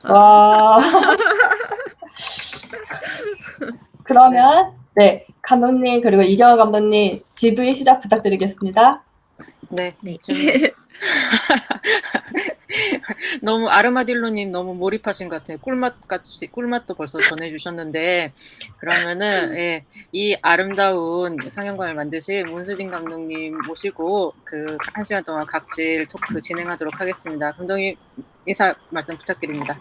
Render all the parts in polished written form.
와. 그러면 네, 감독님 그리고 이경화 감독님 GV 시작 부탁드리겠습니다. 네. 네. 좀 너무 아르마딜로님 너무 몰입하신 것 같아요. 꿀맛도 벌써 전해주셨는데 그러면은 예, 이 아름다운 상영관을 만드신 문수진 감독님 모시고 그 1시간 동안 각질 토크 진행하도록 하겠습니다. 감독님 인사 말씀 부탁드립니다.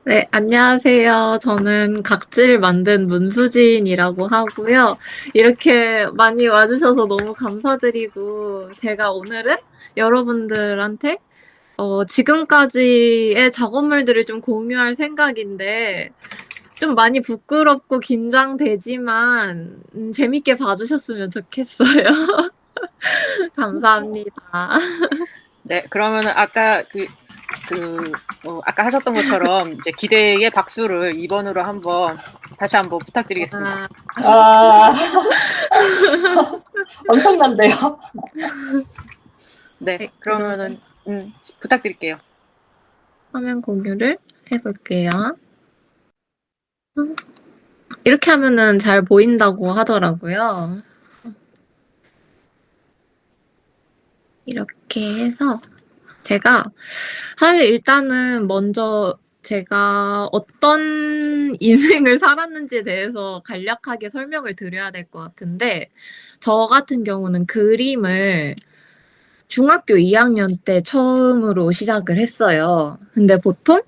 네, 안녕하세요. 저는 각질 만든 문수진이라고 하고요. 이렇게 많이 와주셔서 너무 감사드리고, 제가 오늘은 여러분들한테 지금까지의 작업물들을 좀 공유할 생각인데, 좀 많이 부끄럽고 긴장되지만, 재밌게 봐주셨으면 좋겠어요. 감사합니다. 네, 그러면은 아까 아까 하셨던 것처럼 이제 기대의 박수를 2번으로 다시 한번 부탁드리겠습니다. 아, 엄청난데요. 네, 네, 그러면은 부탁드릴게요. 화면 공유를 해볼게요. 이렇게 하면은 잘 보인다고 하더라고요. 이렇게 해서 제가 사실 일단은 먼저 제가 어떤 인생을 살았는지에 대해서 간략하게 설명을 드려야 될 것 같은데, 저 같은 경우는 그림을 중학교 2학년 때 처음으로 시작을 했어요. 근데 보통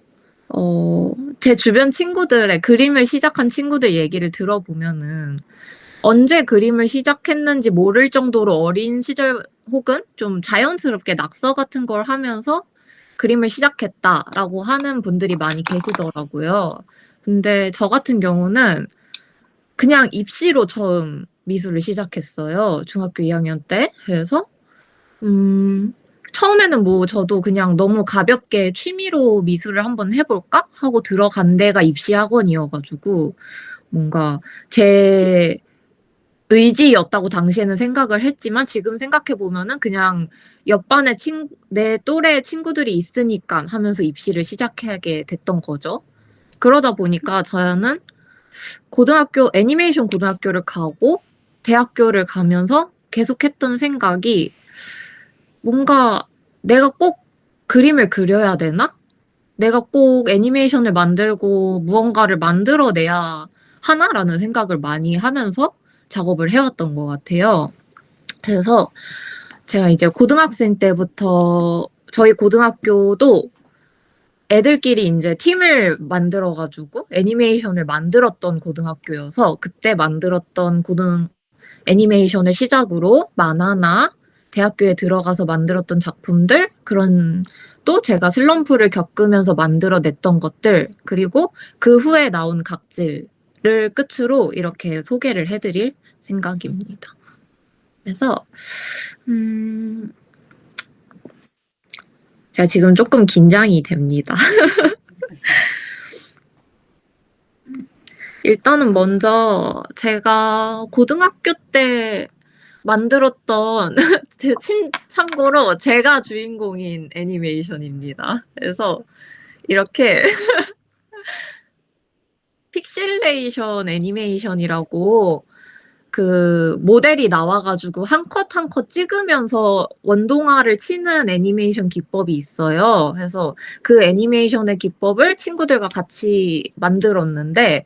제 주변 친구들의 그림을 시작한 친구들 얘기를 들어보면은 언제 그림을 시작했는지 모를 정도로 어린 시절 혹은 좀 자연스럽게 낙서 같은 걸 하면서 그림을 시작했다라고 하는 분들이 많이 계시더라고요. 근데 저 같은 경우는 그냥 입시로 처음 미술을 시작했어요. 중학교 2학년 때. 그래서 처음에는 뭐 저도 그냥 너무 가볍게 취미로 미술을 한번 해볼까? 하고 들어간 데가 입시학원이어가지고 뭔가 제 의지였다고 당시에는 생각을 했지만 지금 생각해보면은 그냥 옆반에 내 또래 친구들이 있으니까 하면서 입시를 시작하게 됐던 거죠. 그러다 보니까 저는 애니메이션 고등학교를 가고 대학교를 가면서 계속했던 생각이 뭔가 내가 꼭 그림을 그려야 되나? 내가 꼭 애니메이션을 만들고 무언가를 만들어내야 하나라는 생각을 많이 하면서 작업을 해왔던 것 같아요. 그래서 제가 이제 고등학생 때부터 저희 고등학교도 애들끼리 이제 팀을 만들어가지고 애니메이션을 만들었던 고등학교여서 그때 만들었던 애니메이션을 시작으로 만화나 대학교에 들어가서 만들었던 작품들, 또 제가 슬럼프를 겪으면서 만들어냈던 것들, 그리고 그 후에 나온 각질을 끝으로 이렇게 소개를 해드릴 생각입니다. 그래서, 제가 지금 조금 긴장이 됩니다. 일단은 먼저 제가 고등학교 때 만들었던 참고로 제가 주인공인 애니메이션입니다. 그래서 이렇게 픽실레이션 애니메이션이라고 그 모델이 나와가지고 한 컷 한 컷 찍으면서 원동화를 치는 애니메이션 기법이 있어요. 그래서 그 애니메이션의 기법을 친구들과 같이 만들었는데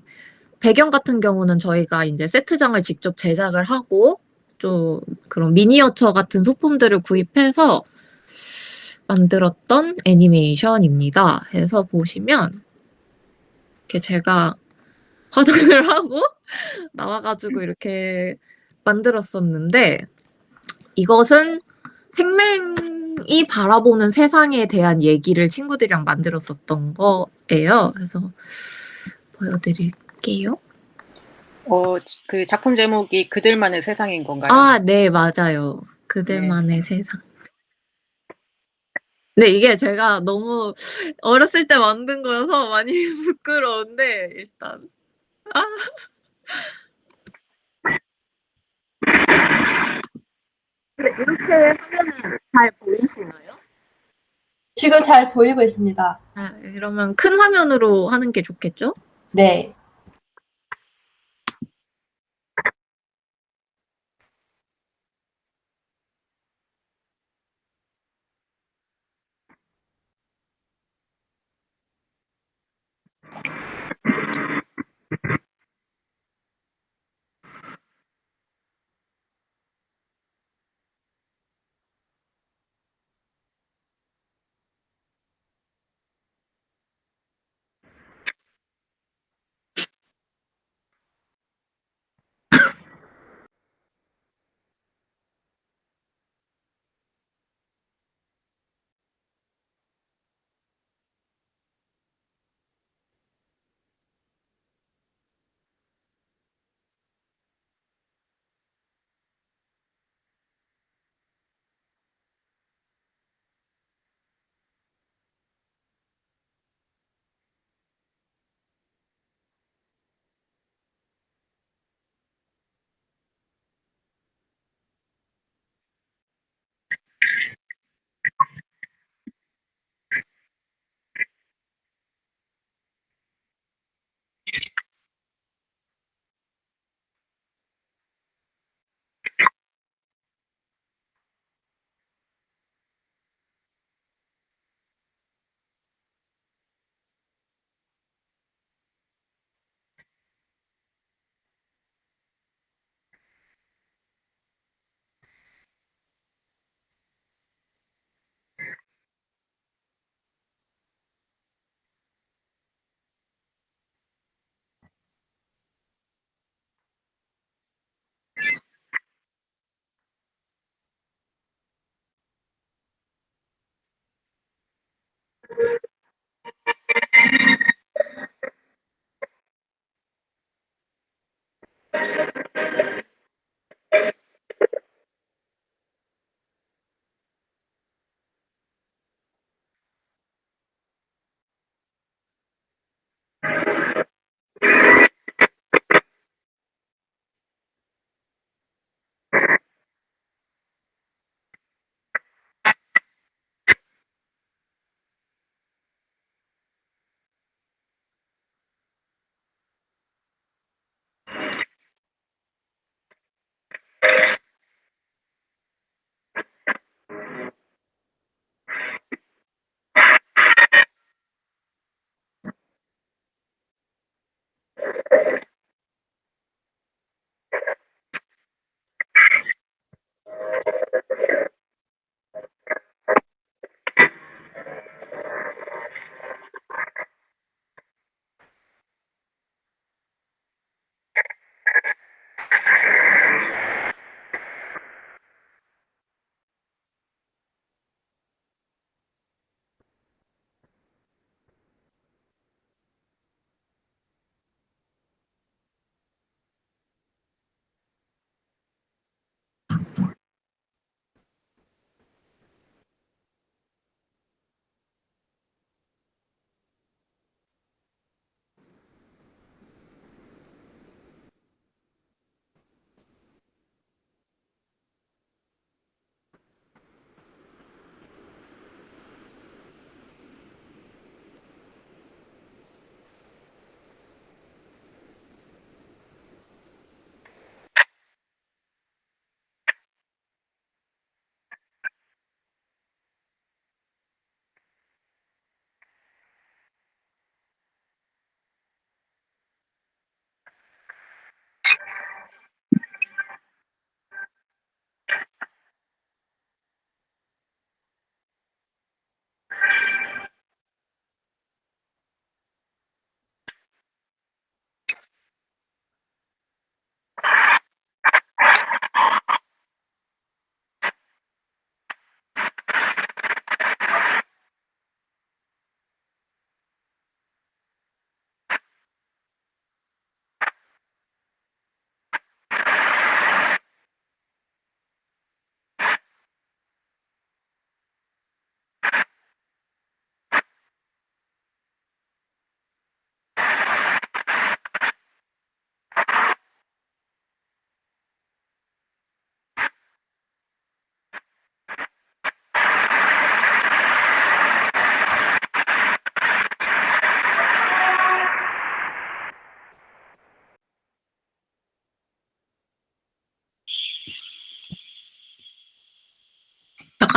배경 같은 경우는 저희가 이제 세트장을 직접 제작을 하고 좀 그런 미니어처 같은 소품들을 구입해서 만들었던 애니메이션입니다. 그래서 보시면 이렇게 제가 화장을 하고 나와가지고 이렇게 만들었었는데 이것은 생명이 바라보는 세상에 대한 얘기를 친구들이랑 만들었었던 거예요. 그래서 보여드릴게요. 그 작품 제목이 그들만의 세상인 건가요? 아, 네, 맞아요. 그들만의 세상. 네, 이게 제가 너무 어렸을 때 만든 거여서 많이 부끄러운데, 일단. 아. 네, 이렇게 하면은 잘 보이시나요? 지금 잘 보이고 있습니다. 아, 그러면 큰 화면으로 하는 게 좋겠죠? 네.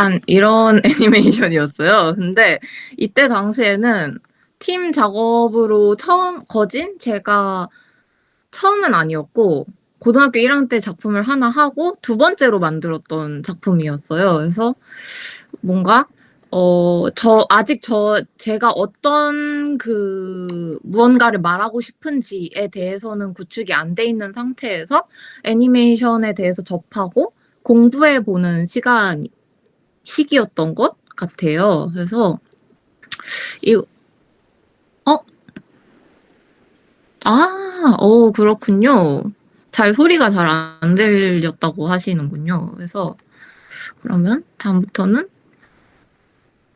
약간 이런 애니메이션이었어요. 근데 이때 당시에는 팀 작업으로 제가 처음은 아니었고, 고등학교 1학년 때 작품을 하나 하고, 두 번째로 만들었던 작품이었어요. 그래서 뭔가, 제가 어떤 무언가를 말하고 싶은지에 대해서는 구축이 안 돼 있는 상태에서 애니메이션에 대해서 접하고 공부해보는 시기였던 것 같아요. 그래서, 이, 어? 그렇군요. 소리가 잘 안 들렸다고 하시는군요. 그래서, 그러면 다음부터는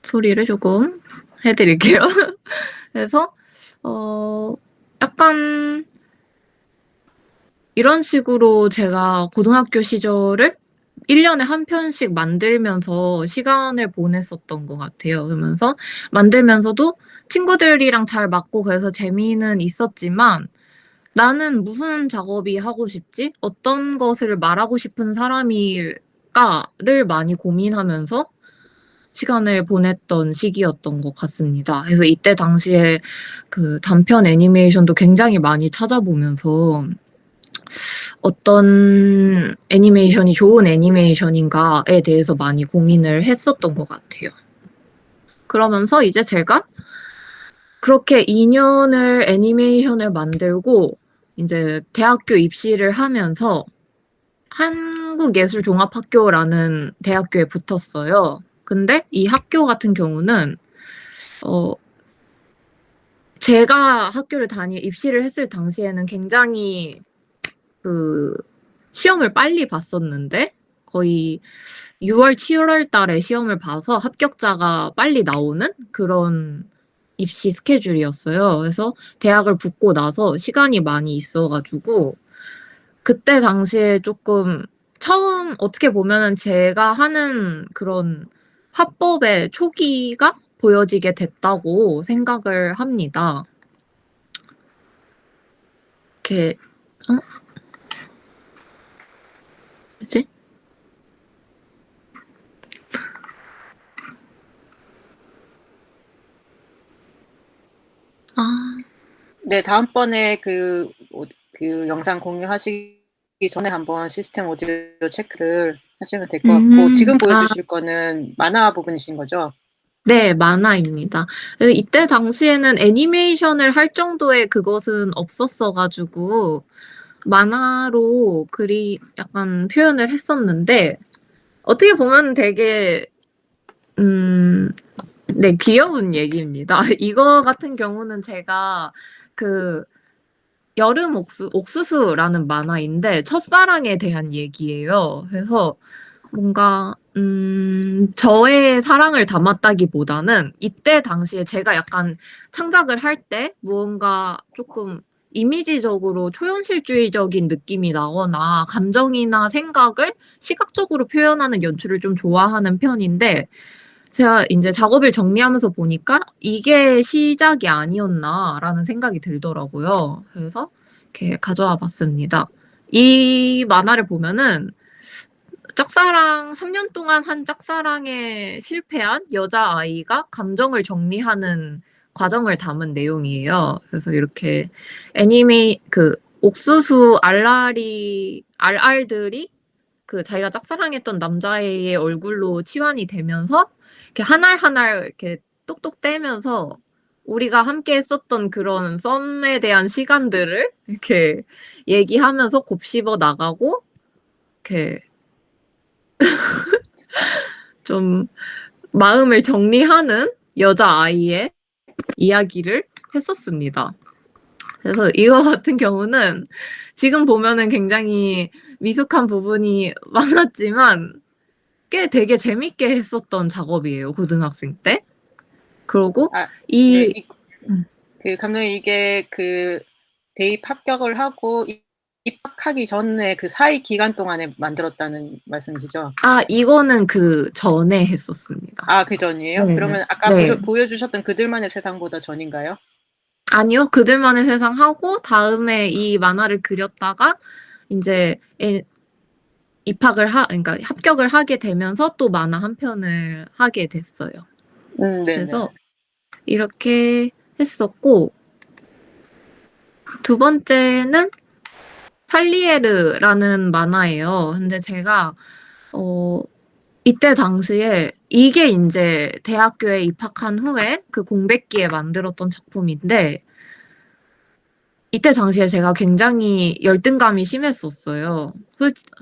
소리를 조금 해드릴게요. 그래서, 약간, 이런 식으로 제가 고등학교 시절을 1년에 한 편씩 만들면서 시간을 보냈었던 것 같아요. 그러면서 만들면서도 친구들이랑 잘 맞고 그래서 재미는 있었지만 나는 무슨 작업이 하고 싶지? 어떤 것을 말하고 싶은 사람일까를 많이 고민하면서 시간을 보냈던 시기였던 것 같습니다. 그래서 이때 당시에 그 단편 애니메이션도 굉장히 많이 찾아보면서 어떤 애니메이션이 좋은 애니메이션인가에 대해서 많이 고민을 했었던 것 같아요. 그러면서 이제 제가 그렇게 2년을 애니메이션을 만들고 이제 대학교 입시를 하면서 한국예술종합학교라는 대학교에 붙었어요. 근데 이 학교 같은 경우는 제가 입시를 했을 당시에는 굉장히 시험을 빨리 봤었는데 거의 6월, 7월 달에 시험을 봐서 합격자가 빨리 나오는 그런 입시 스케줄이었어요. 그래서 대학을 붙고 나서 시간이 많이 있어가지고 그때 당시에 조금 처음 어떻게 보면은 제가 하는 그런 화법의 초기가 보여지게 됐다고 생각을 합니다. 이렇게 뭐지? 네, 다음번에 그 영상 공유하시기 전에 한번 시스템 오디오 체크를 하시면 될 것 같고, 지금 보여주실 거는 만화 부분이신 거죠? 네, 만화입니다. 이때 당시에는 애니메이션을 할 정도의 그것은 없었어가지고, 만화로 약간 표현을 했었는데, 어떻게 보면 되게, 네, 귀여운 얘기입니다. 이거 같은 경우는 제가 여름 옥수수라는 만화인데, 첫사랑에 대한 얘기예요. 그래서 뭔가 저의 사랑을 담았다기보다는 이때 당시에 제가 약간 창작을 할 때 무언가 조금 이미지적으로 초현실주의적인 느낌이 나거나 감정이나 생각을 시각적으로 표현하는 연출을 좀 좋아하는 편인데 제가 이제 작업을 정리하면서 보니까 '이게 시작이 아니었나.'라는 생각이 들더라고요. 그래서 이렇게 가져와 봤습니다. 이 만화를 보면은 3년 동안 한 짝사랑에 실패한 여자아이가 감정을 정리하는 과정을 담은 내용이에요. 그래서 이렇게 옥수수 알알들이 자기가 짝사랑했던 남자애의 얼굴로 치환이 되면서 이렇게 하나하나 이렇게 똑똑 떼면서 우리가 함께 했었던 그런 썸에 대한 시간들을 이렇게 얘기하면서 곱씹어 나가고 이렇게 좀 마음을 정리하는 여자아이의 이야기를 했었습니다. 그래서 이거 같은 경우는 지금 보면은 굉장히 미숙한 부분이 많았지만 되게 재밌게 했었던 작업이에요, 고등학생 때. 그리고 네, 감독님 이게 대입 합격을 하고 입학하기 전에 그 사이 기간 동안에 만들었다는 말씀이시죠? 이거는 그 전에 했었습니다. 그 전이에요? 네네. 그러면 아까 네. 보여주셨던 그들만의 세상보다 전인가요? 아니요. 그들만의 세상 하고 다음에 이 만화를 그렸다가 이제 그러니까 합격을 하게 되면서 또 만화 한 편을 하게 됐어요. 네네. 그래서 이렇게 했었고, 두 번째는 살리에르라는 만화예요. 근데 제가 이때 당시에 이게 이제 대학교에 입학한 후에 그 공백기에 만들었던 작품인데, 이때 당시에 제가 굉장히 열등감이 심했었어요.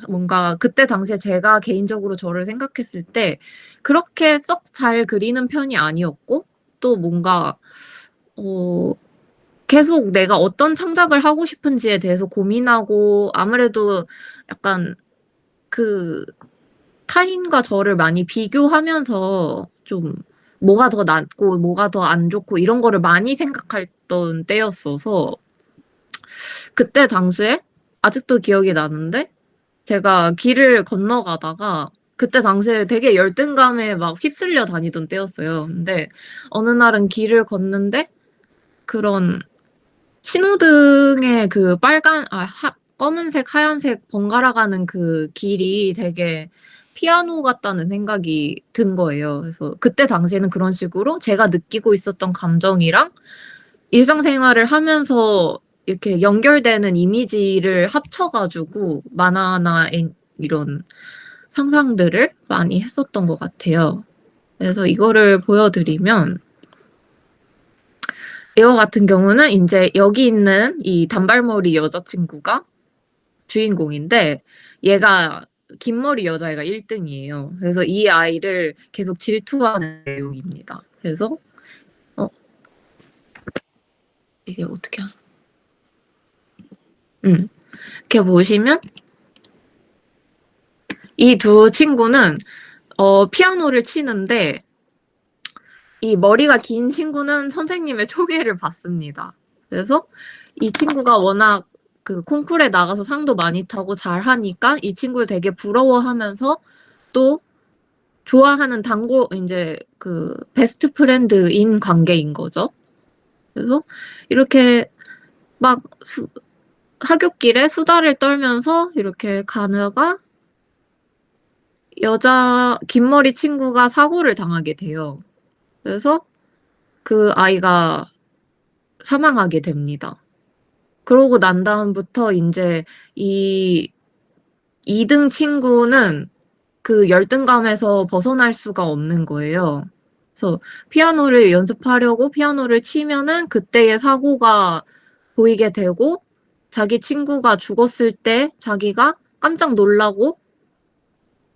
뭔가 그때 당시에 제가 개인적으로 저를 생각했을 때 그렇게 썩 잘 그리는 편이 아니었고, 또 뭔가 계속 내가 어떤 창작을 하고 싶은지에 대해서 고민하고, 아무래도 약간 그 타인과 저를 많이 비교하면서 좀 뭐가 더 낫고 뭐가 더 안 좋고 이런 거를 많이 생각했던 때였어서, 그때 당시에 아직도 기억이 나는데, 제가 길을 건너가다가 그때 당시에 되게 열등감에 막 휩쓸려 다니던 때였어요. 근데 어느 날은 길을 걷는데 그런 신호등의 그 검은색, 하얀색 번갈아 가는 그 길이 되게 피아노 같다는 생각이 든 거예요. 그래서 그때 당시에는 그런 식으로 제가 느끼고 있었던 감정이랑 일상생활을 하면서 이렇게 연결되는 이미지를 합쳐가지고 만화나 이런 상상들을 많이 했었던 것 같아요. 그래서 이거를 보여드리면, 이거 같은 경우는 이제 여기 있는 이 단발머리 여자친구가 주인공인데, 얘가 긴 머리 여자애가 1등이에요. 그래서 이 아이를 계속 질투하는 내용입니다. 그래서 이게 어떻게 하나? 이렇게 보시면 이 두 친구는 피아노를 치는데, 이 머리가 긴 친구는 선생님의 초계를 받습니다. 그래서 이 친구가 워낙 그 콩쿠르에 나가서 상도 많이 타고 잘하니까 이 친구를 되게 부러워하면서, 또 좋아하는 이제 그 베스트 프렌드인 관계인 거죠. 그래서 이렇게 막 하굣길에 수다를 떨면서 이렇게 가다가 긴 머리 친구가 사고를 당하게 돼요. 그래서 그 아이가 사망하게 됩니다. 그러고 난 다음부터 이제 이 2등 친구는 그 열등감에서 벗어날 수가 없는 거예요. 그래서 피아노를 연습하려고 피아노를 치면은 그때의 사고가 보이게 되고, 자기 친구가 죽었을 때 자기가 깜짝 놀라고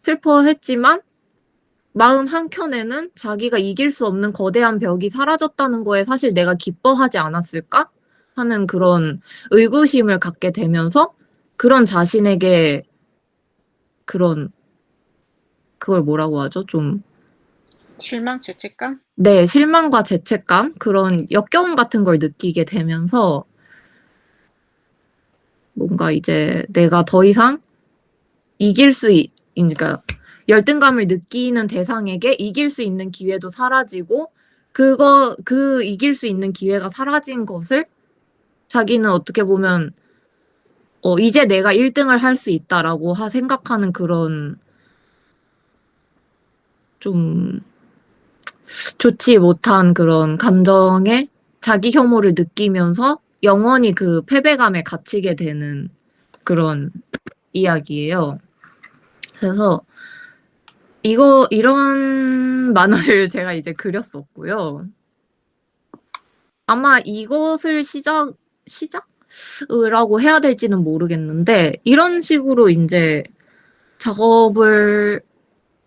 슬퍼했지만 마음 한켠에는 자기가 이길 수 없는 거대한 벽이 사라졌다는 거에 사실 내가 기뻐하지 않았을까? 하는 그런 의구심을 갖게 되면서, 그런 자신에게 그걸 뭐라고 하죠? 좀, 실망, 죄책감? 네, 실망과 죄책감, 그런 역겨움 같은 걸 느끼게 되면서, 뭔가 이제 내가 더 이상 그러니까 열등감을 느끼는 대상에게 이길 수 있는 기회도 사라지고, 그 이길 수 있는 기회가 사라진 것을 자기는 어떻게 보면 이제 내가 1등을 할 수 있다라고 생각하는 그런 좀 좋지 못한 그런 감정에 자기 혐오를 느끼면서 영원히 그 패배감에 갇히게 되는 그런 이야기예요. 그래서 이런 만화를 제가 이제 그렸었고요. 아마 이것을 시작이라고 해야 될지는 모르겠는데, 이런 식으로 이제 작업을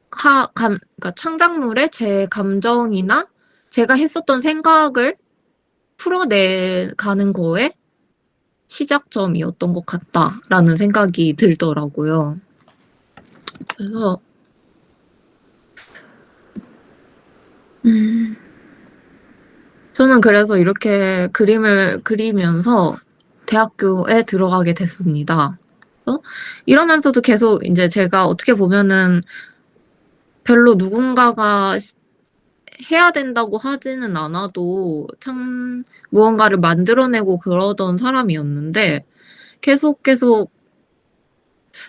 그러니까 창작물에 제 감정이나 제가 했었던 생각을 풀어내가는 거에 시작점이었던 것 같다라는 생각이 들더라고요. 그래서 저는 그래서 이렇게 그림을 그리면서 대학교에 들어가게 됐습니다. 이러면서도 계속 이제 제가 어떻게 보면은 별로 누군가가 해야 된다고 하지는 않아도 무언가를 만들어내고 그러던 사람이었는데, 계속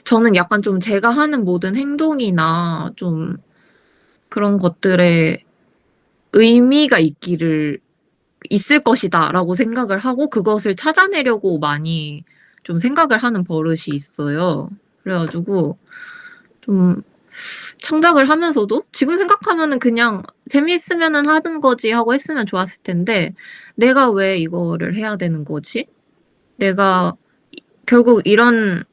저는 약간 좀 제가 하는 모든 행동이나 좀 그런 것들에 의미가 있을 것이다라고 생각을 하고 그것을 찾아내려고 많이 좀 생각을 하는 버릇이 있어요. 그래 가지고 좀 창작을 하면서도 지금 생각하면은 그냥 '재미있으면은 하는 거지.' 하고 했으면 좋았을 텐데 '내가 왜 이거를 해야 되는 거지? 내가 결국 이런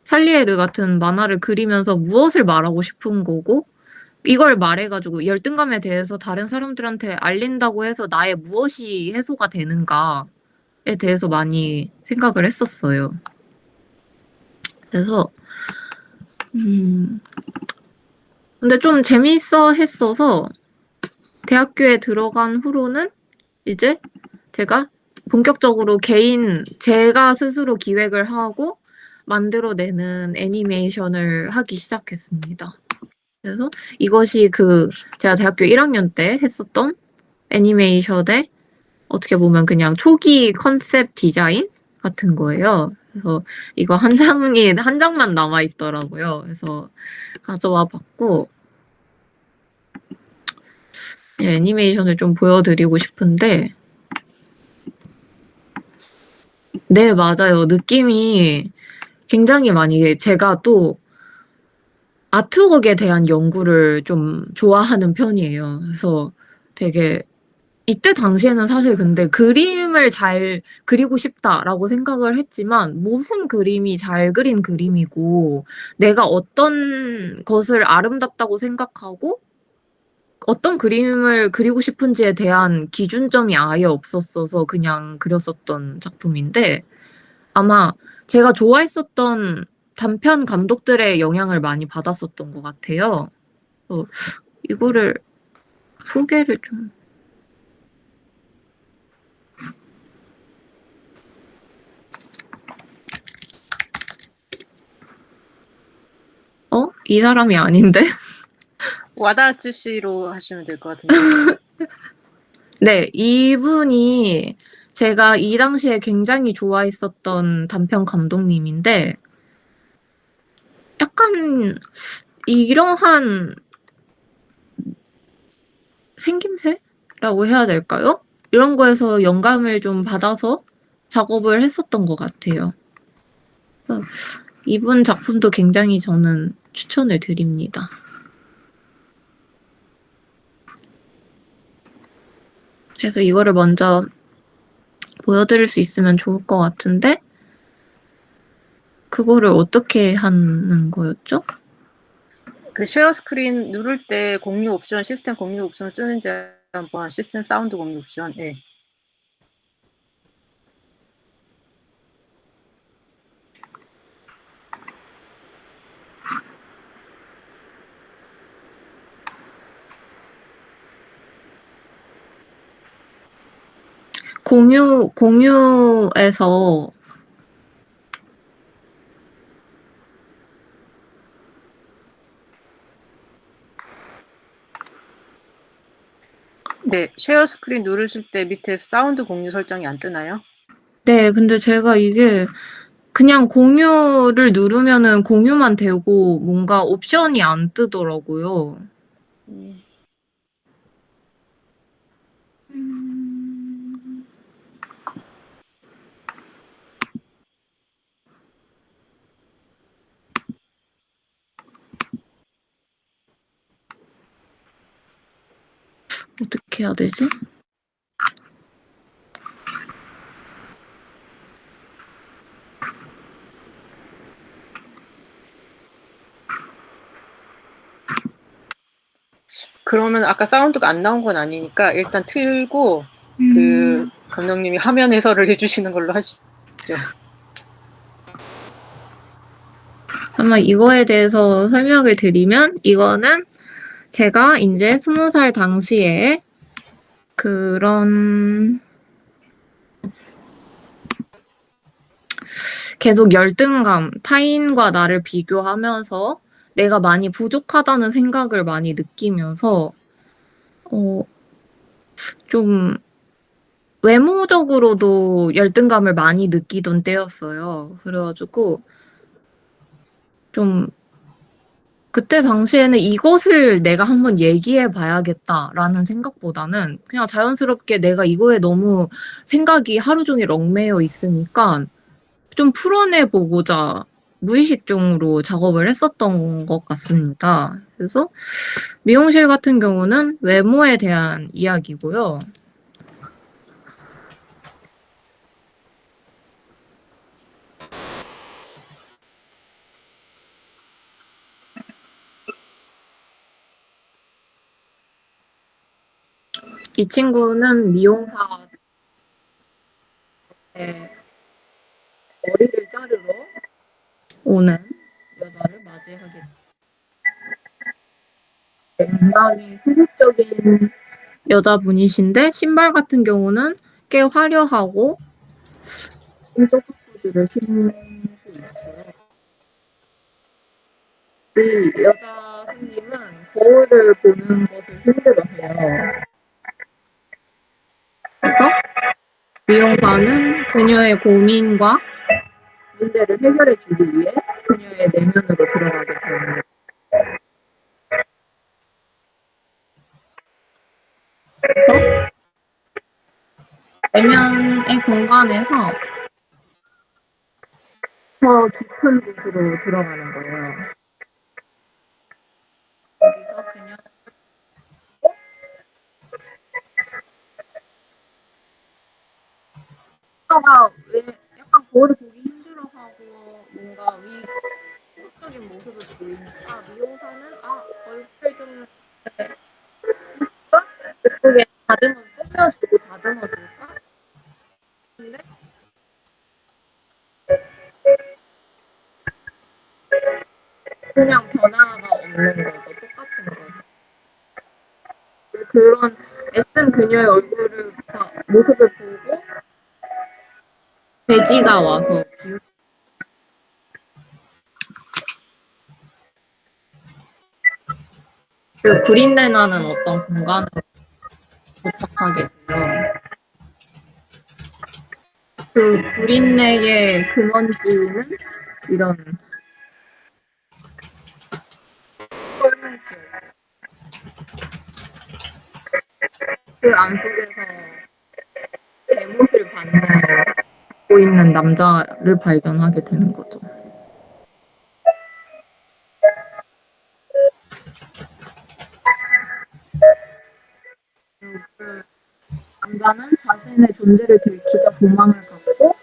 살리에르 같은 만화를 그리면서 무엇을 말하고 싶은 거고 이걸 말해 가지고 열등감에 대해서 다른 사람들한테 알린다고 해서 나의 무엇이 해소가 되는가.'에 대해서 많이 생각을 했었어요. 그래서 근데 좀 재미있어 했어서 대학교에 들어간 후로는 이제 제가 본격적으로 제가 스스로 기획을 하고 만들어내는 애니메이션을 하기 시작했습니다. 그래서 이것이 제가 대학교 1학년 때 했었던 애니메이션의 어떻게 보면 그냥 초기 컨셉 디자인 같은 거예요. 그래서 이거 한 장만 남아 있더라고요. 그래서 가져와 봤고 애니메이션을 좀 보여드리고 싶은데 네, 맞아요. 느낌이 굉장히 많이 제가 또 아트웍에 대한 연구를 좀 좋아하는 편이에요. 그래서 되게 이때 당시에는 사실 근데 '그림을 잘 그리고 싶다.'라고 생각을 했지만 무슨 그림이 잘 그린 그림이고 내가 어떤 것을 아름답다고 생각하고 어떤 그림을 그리고 싶은지에 대한 기준점이 아예 없었어서 그냥 그렸었던 작품인데 아마 제가 좋아했었던 단편 감독들의 영향을 많이 받았었던 것 같아요. 이거를 소개를 좀 이 사람이 아닌데? 와다츠씨로 하시면 될 것 같은데. 네, 이분이 제가 이 당시에 굉장히 좋아했었던 단편 감독님인데 약간 이러한 생김새라고 해야 될까요? 이런 거에서 영감을 좀 받아서 작업을 했었던 것 같아요. 그래서 이분 작품도 굉장히 저는 추천을 드립니다. 그래서 이거를 먼저 보여드릴 수 있으면 좋을 것 같은데 그거를 어떻게 하는 거였죠? 그 쉐어 스크린 누를 때 공유 옵션, 시스템 공유 옵션을 쓰는지 한번 시스템 사운드 공유 옵션. 예. 공유에서 네, 쉐어 스크린 누르실 때 밑에 사운드 공유 설정이 안 뜨나요? 네, 근데 제가 이게 그냥 공유를 누르면은 공유만 되고 뭔가 옵션이 안 뜨더라고요. 어떻게 해야 되지? 그러면 아까 사운드가 안 나온 건 아니니까 일단 틀고 그 감독님이 화면 해설을 해주시는 걸로 하시죠. 아마 이거에 대해서 설명을 드리면 이거는 제가 이제 20살 당시에 그런 계속 열등감, 타인과 나를 비교하면서 내가 많이 부족하다는 생각을 많이 느끼면서 좀 외모적으로도 열등감을 많이 느끼던 때였어요. 그래 가지고 좀 그때 당시에는 '이것을 내가 한번 얘기해 봐야겠다.'라는 생각보다는 그냥 자연스럽게 내가 이거에 너무 생각이 하루 종일 얽매여 있으니까 좀 풀어내 보고자 무의식 중으로 작업을 했었던 것 같습니다. 그래서 미용실 같은 경우는 외모에 대한 이야기고요. 이 친구는 미용사에 머리를 자르러 오는 여자를 맞이하게 굉장히 소극적인 여자분이신데 신발 같은 경우는 꽤 화려하고 신적 슈즈를 신고 있어요. 이 여자 손님은 거울을 보는 것을 힘들어해요. 그래서 미용사는 그녀의 고민과 문제를 해결해 주기 위해 그녀의 내면으로 들어가게 됩니다. 그래서 내면의 공간에서 더 깊은 곳으로 들어가는 거예요. 여기서 그녀가 왜 약간 거울을 보기 힘들어하고 뭔가 소극적인 모습을 보이니까 미용사는 얼굴을 좀 예쁘게 꾸며주고 다듬어줄까? 근데 그냥 변화가 없는 거죠. 똑같은 거죠. 그런 애쓴 그녀의 모습을 보고 돼지가 와서 그 구린내 나는 어떤 공간으로 도착하게 돼요. 그 구린내의 근원지는 이런 털뭉치예요. 그 안속에서 대못을 받고 있는 남자를 발견하게 되는 거죠. 그 남자는 자신의 존재를 들키자 도망을 갔고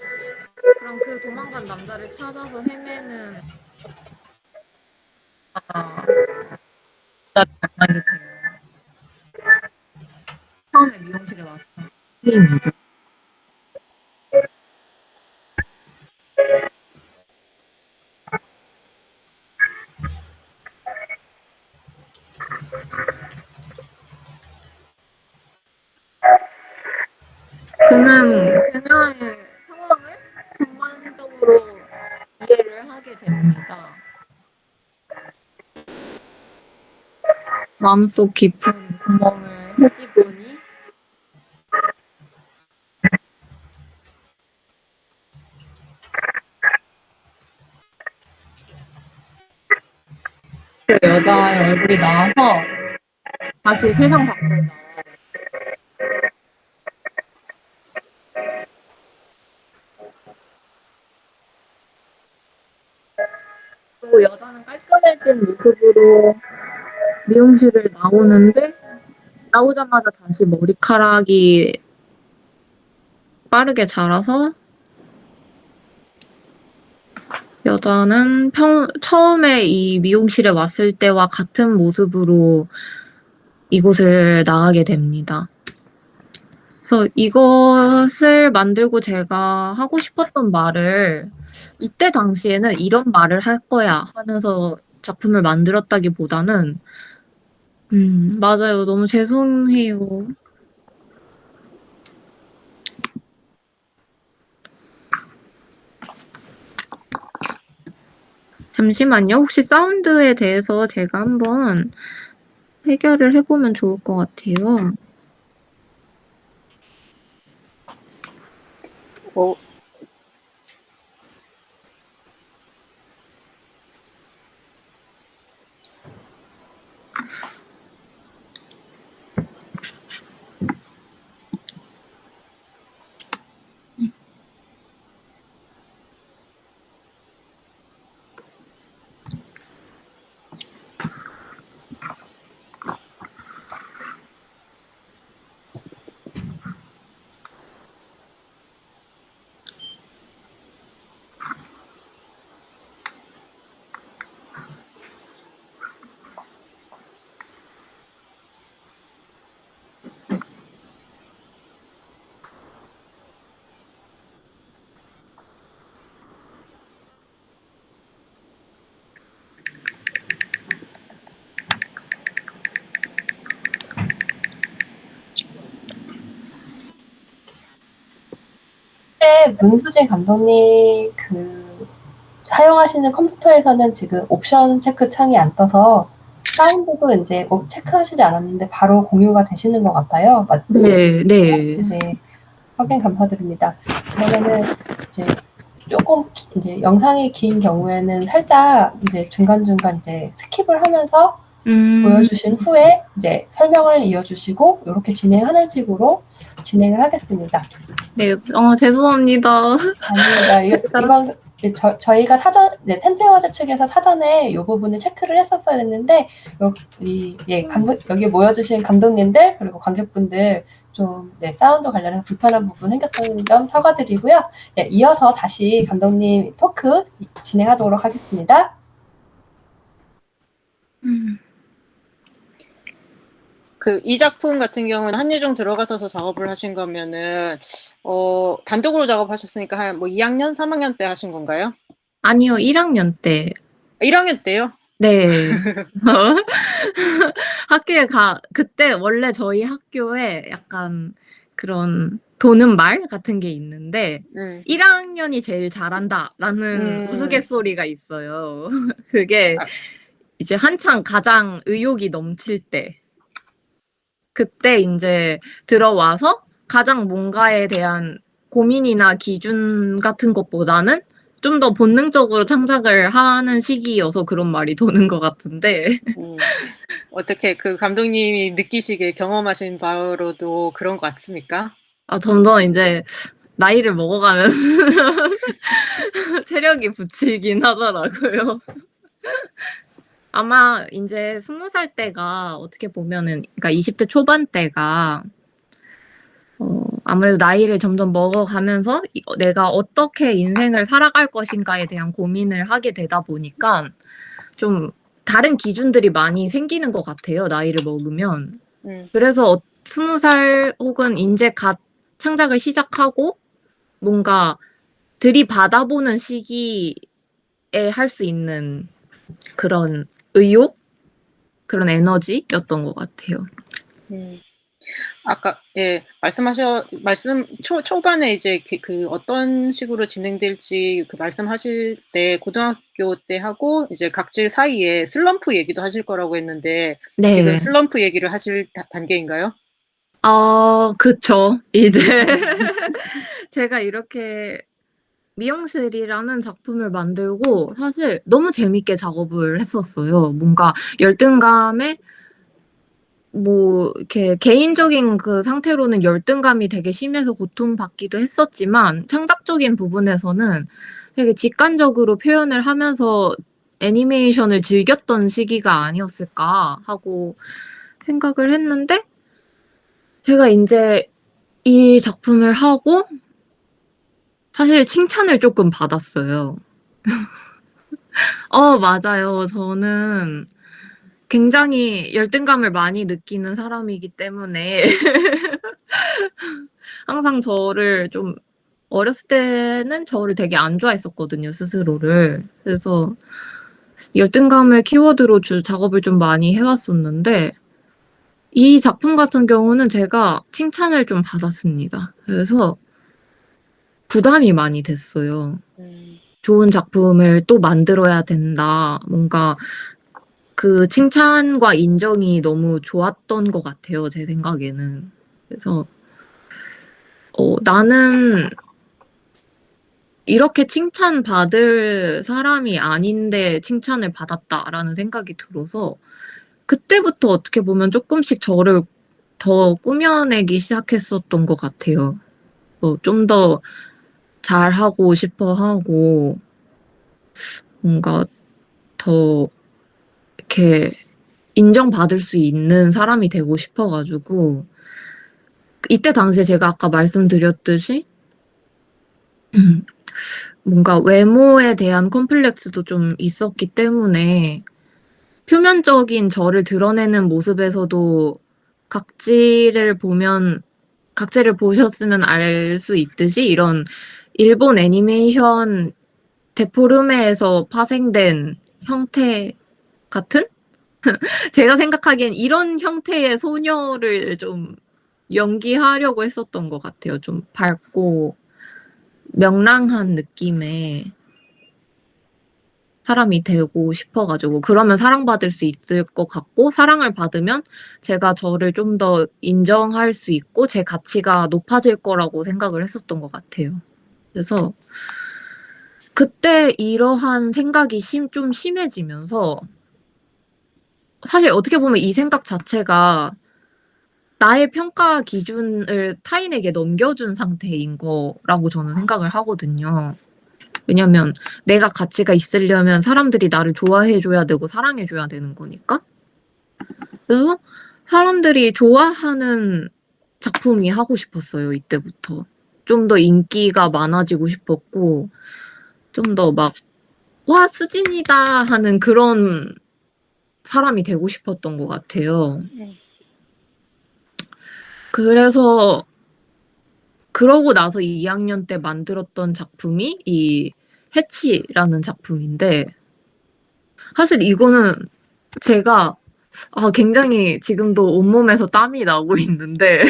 그럼 그 도망간 남자를 찾아서 헤매는 여자를 만나게 돼요. 처음에 미용실에 왔어요. 선생님이죠. 그는 그녀의 상황을 전반적으로 이해를 하게 됩니다. 마음속 깊은 구멍을 헤집으니 그 여자의 얼굴이 나와서 다시 세상 밖으로 나와요. 또 여자는 깔끔해진 모습으로 미용실을 나오는데 나오자마자 다시 머리카락이 빠르게 자라서 여자는 처음에 이 미용실에 왔을 때와 같은 모습으로 이곳을 나가게 됩니다. 그래서 이것을 만들고 제가 하고 싶었던 말을 이때 당시에는 '이런 말을 할 거야.' 하면서 작품을 만들었다기보다는 맞아요. 너무 죄송해요. 잠시만요. 혹시 사운드에 대해서 제가 한번 해결을 해 보면 좋을 것 같아요. 어, 현재 문수진 감독님 사용하시는 컴퓨터에서는 지금 옵션 체크 창이 안 떠서 사운드도 이제 체크하시지 않았는데 바로 공유가 되시는 것 같아요. 네, 네. 네. 확인 감사드립니다. 그러면은 이제 조금 이제 영상이 긴 경우에는 살짝 이제 중간중간 이제 스킵을 하면서 보여주신 후에 이제 설명을 이어주시고 이렇게 진행하는 식으로 진행을 하겠습니다. 네, 죄송합니다. 아닙니다. 이건 저희가 텐테워즈 측에서 사전에 이 부분을 체크를 했었어야 했는데 여기 모여주신 감독님들 그리고 관객분들 좀 사운드 관련해서 불편한 부분 생겼던 점 사과드리고요. 이어서 다시 감독님 토크 진행하도록 하겠습니다. 이 작품 같은 경우는 한예종 들어가셔서 작업을 하신 거면은 단독으로 작업하셨으니까 한 뭐 2학년, 3학년 때 하신 건가요? 아니요, 1학년 때. 1학년 때요? 네. 학교에 그때 원래 저희 학교에 약간 그런 도는 말 같은 게 있는데 1학년이 제일 잘한다라는 우스갯소리가 있어요. 그게 이제 한창 가장 의욕이 넘칠 때 그때 이제 들어와서 가장 뭔가에 대한 고민이나 기준 같은 것보다는 좀 더 본능적으로 창작을 하는 시기여서 그런 말이 도는 것 같은데. 어떻게 감독님이 느끼시기에 경험하신 바로도 그런 것 같습니까? 점점 이제 나이를 먹어가면 체력이 붙이긴 하더라고요. 아마 이제 20살 때가 어떻게 보면은, 그러니까 20대 초반 때가 아무래도 나이를 점점 먹어가면서 내가 어떻게 인생을 살아갈 것인가에 대한 고민을 하게 되다 보니까 좀 다른 기준들이 많이 생기는 것 같아요. 나이를 먹으면. 그래서 20살 혹은 이제 갓 창작을 시작하고 뭔가 들이받아보는 시기에 할 수 있는 그런 의욕? 그런 에너지였던 것 같아요. 아까 초반에 이제 어떤 식으로 진행될지 말씀하실 때 고등학교 때 하고 이제 각질 사이에 슬럼프 얘기도 하실 거라고 했는데 네. 지금 슬럼프 얘기를 하실 단계인가요? 그쵸. 이제 제가 이렇게 미용실이라는 작품을 만들고 사실 너무 재밌게 작업을 했었어요. 뭔가 열등감에 이렇게 개인적인 그 상태로는 열등감이 되게 심해서 고통받기도 했었지만 창작적인 부분에서는 되게 직관적으로 표현을 하면서 애니메이션을 즐겼던 시기가 아니었을까 하고 생각을 했는데 제가 이제 이 작품을 하고 사실 칭찬을 조금 받았어요. 맞아요. 저는 굉장히 열등감을 많이 느끼는 사람이기 때문에 항상 저를 좀 어렸을 때는 저를 되게 안 좋아했었거든요, 스스로를. 그래서 열등감을 키워드로 작업을 좀 많이 해왔었는데 이 작품 같은 경우는 제가 칭찬을 좀 받았습니다. 그래서 부담이 많이 됐어요. 좋은 작품을 또 만들어야 된다. 뭔가 그 칭찬과 인정이 너무 좋았던 것 같아요, 제 생각에는. 그래서 나는 이렇게 칭찬받을 사람이 아닌데 칭찬을 받았다라는 생각이 들어서 그때부터 어떻게 보면 조금씩 저를 더 꾸며내기 시작했었던 것 같아요. 좀 더 잘하고 싶어 하고 뭔가 더 이렇게 인정받을 수 있는 사람이 되고 싶어가지고 이때 당시에 제가 아까 말씀드렸듯이 뭔가 외모에 대한 컴플렉스도 좀 있었기 때문에 표면적인 저를 드러내는 모습에서도 각질을 보셨으면 알 수 있듯이 이런 일본 애니메이션 데포르메에서 파생된 형태 같은? 제가 생각하기엔 이런 형태의 소녀를 좀 연기하려고 했었던 것 같아요. 좀 밝고 명랑한 느낌의 사람이 되고 싶어가지고 그러면 사랑받을 수 있을 것 같고 사랑을 받으면 제가 저를 좀 더 인정할 수 있고 제 가치가 높아질 거라고 생각을 했었던 것 같아요. 그래서 그때 이러한 생각이 좀 심해지면서 사실 어떻게 보면 이 생각 자체가 나의 평가 기준을 타인에게 넘겨준 상태인 거라고 저는 생각을 하거든요. 왜냐면 내가 가치가 있으려면 사람들이 나를 좋아해 줘야 되고 사랑해 줘야 되는 거니까. 그래서 사람들이 좋아하는 작품이 하고 싶었어요, 이때부터. 좀 더 인기가 많아지고 싶었고 좀 더 막 '와 수진이다.' 하는 그런 사람이 되고 싶었던 것 같아요. 그래서 그러고 나서 2학년 때 만들었던 작품이 이 해치라는 작품인데 사실 이거는 제가 굉장히 지금도 온몸에서 땀이 나고 있는데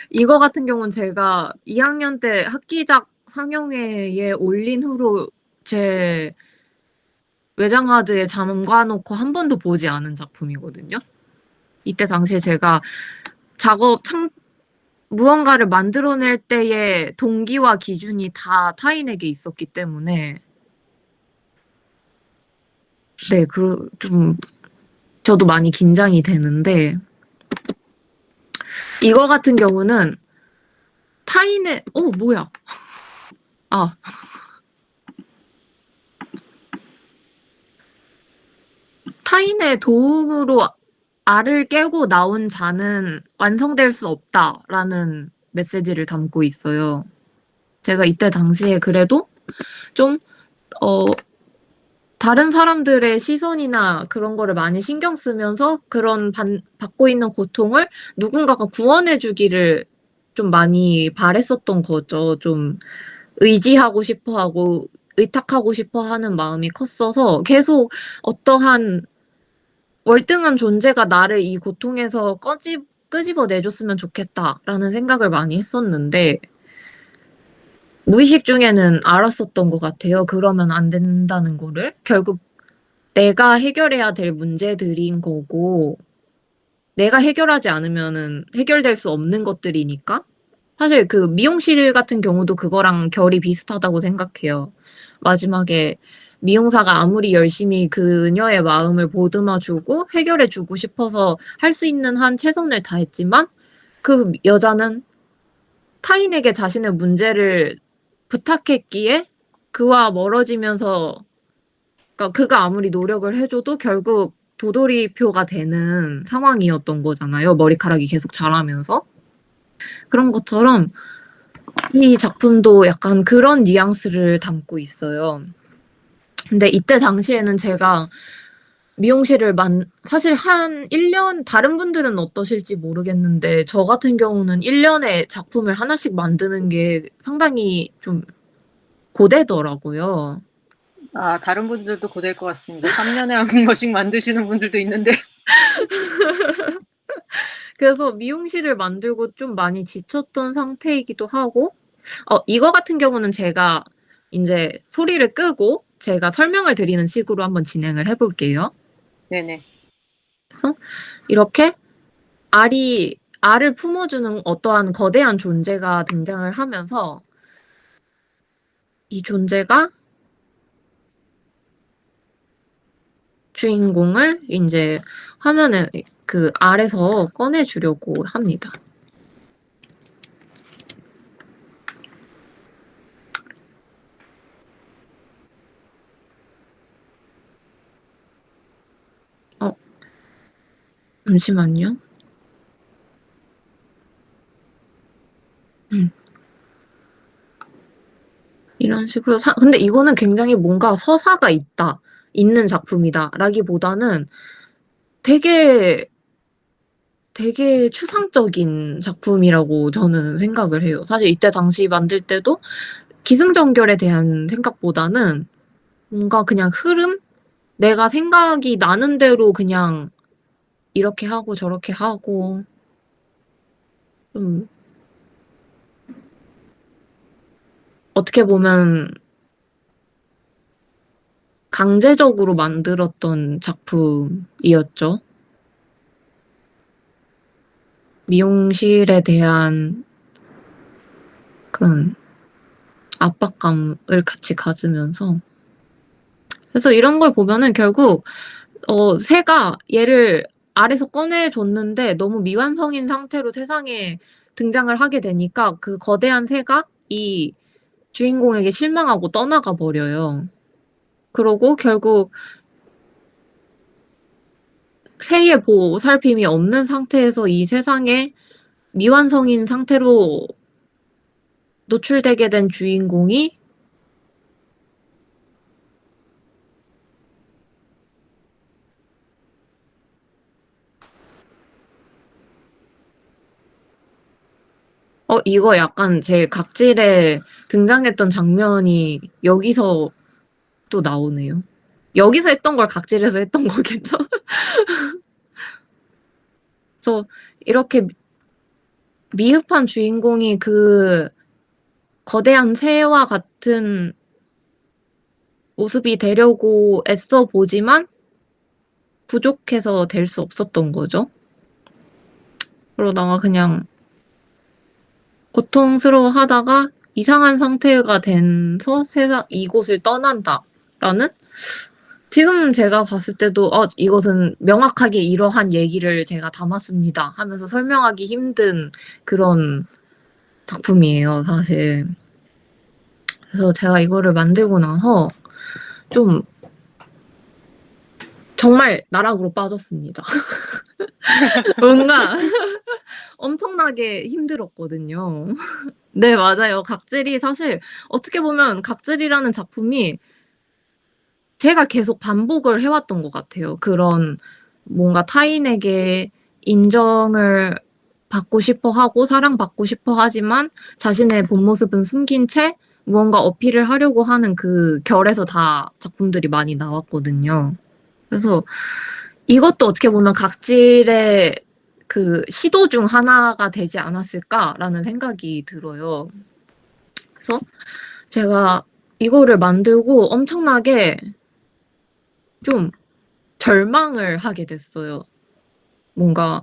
이거 같은 경우는 제가 2학년 때 학기작 상영회에 올린 후로 제 외장하드에 잠가 놓고 한 번도 보지 않은 작품이거든요. 이때 당시에 제가 무언가를 만들어낼 때의 동기와 기준이 다 타인에게 있었기 때문에 네, 좀 저도 많이 긴장이 되는데 이거 같은 경우는 타인의 뭐야? 타인의 도움으로 알을 깨고 나온 자는 완성될 수 없다라는 메시지를 담고 있어요. 제가 이때 당시에 그래도 좀 다른 사람들의 시선이나 그런 거를 많이 신경 쓰면서 그런 받고 있는 고통을 누군가가 구원해 주기를 좀 많이 바랬었던 거죠. 좀 의지하고 싶어 하고 의탁하고 싶어 하는 마음이 컸어서 계속 어떠한 월등한 존재가 나를 이 고통에서 끄집어 내줬으면 좋겠다라는 생각을 많이 했었는데 무의식 중에는 알았었던 것 같아요. 그러면 안 된다는 거를. 결국 내가 해결해야 될 문제들인 거고 내가 해결하지 않으면은 해결될 수 없는 것들이니까. 사실 그 미용실 같은 경우도 그거랑 결이 비슷하다고 생각해요. 마지막에 미용사가 아무리 열심히 그녀의 마음을 보듬어 주고 해결해 주고 싶어서 할 수 있는 한 최선을 다했지만 그 여자는 타인에게 자신의 문제를 부탁했기에 그와 멀어지면서 그러니까 그가 아무리 노력을 해 줘도 결국 도돌이표가 되는 상황이었던 거잖아요, 머리카락이 계속 자라면서. 그런 것처럼 이 작품도 약간 그런 뉘앙스를 담고 있어요. 근데 이때 당시에는 제가 미용실을 사실 한 1년 다른 분들은 어떠실지 모르겠는데 저 같은 경우는 1년에 작품을 하나씩 만드는 게 상당히 좀 고되더라고요. 다른 분들도 고될 것 같습니다. 3년에 한 번씩 만드시는 분들도 있는데. 그래서 미용실을 만들고 좀 많이 지쳤던 상태이기도 하고 이거 같은 경우는 제가 인제 소리를 끄고 제가 설명을 드리는 식으로 한번 진행을 해 볼게요. 네네. 그래서 이렇게 알을 품어주는 어떠한 거대한 존재가 등장을 하면서 이 존재가 주인공을 인제 화면에 그 알에서 꺼내 주려고 합니다. 잠시만요. 이런 식으로 근데 이거는 굉장히 뭔가 서사가 있는 작품이다라기보다는 되게 추상적인 작품이라고 저는 생각을 해요. 사실 이때 당시 만들 때도 기승전결에 대한 생각보다는 뭔가 그냥 흐름? 내가 생각이 나는 대로 그냥 이렇게 하고 저렇게 하고 좀 어떻게 보면 강제적으로 만들었던 작품이었죠. 미용실에 대한 그런 압박감을 같이 가지면서. 그래서 이런 걸 보면은 결국 새가 얘를 알에서 꺼내줬는데 너무 미완성인 상태로 세상에 등장을 하게 되니까 그 거대한 새가 이 주인공에게 실망하고 떠나가 버려요. 그러고 결국 새의 보살핌이 없는 상태에서 이 세상에 미완성인 상태로 노출되게 된 주인공이 이거 약간 제 각질에 등장했던 장면이 여기서 또 나오네요. 여기서 했던 걸 각질에서 했던 거겠죠? 그래서 이렇게 미흡한 주인공이 그 거대한 새와 같은 모습이 되려고 애써 보지만 부족해서 될 수 없었던 거죠. 그러다가 그냥 고통스러워하다가 이상한 상태가 돼서 이곳을 떠난다라는, 지금 제가 봤을 때도 이것은 명확하게 이러한 얘기를 제가 담았습니다 하면서 설명하기 힘든 그런 작품이에요, 사실. 그래서 제가 이거를 만들고 나서 좀 정말 나락으로 빠졌습니다. 뭔가 엄청나게 힘들었거든요. 네, 맞아요. 각질이 사실 어떻게 보면 각질이라는 작품이 제가 계속 반복을 해왔던 것 같아요. 그런 뭔가 타인에게 인정을 받고 싶어 하고 사랑받고 싶어 하지만 자신의 본 모습은 숨긴 채 무언가 어필을 하려고 하는 그 결에서 다 작품들이 많이 나왔거든요. 그래서 이것도 어떻게 보면 각질의 그 시도 중 하나가 되지 않았을까라는 생각이 들어요. 그래서 제가 이거를 만들고 엄청나게 좀 절망을 하게 됐어요. 뭔가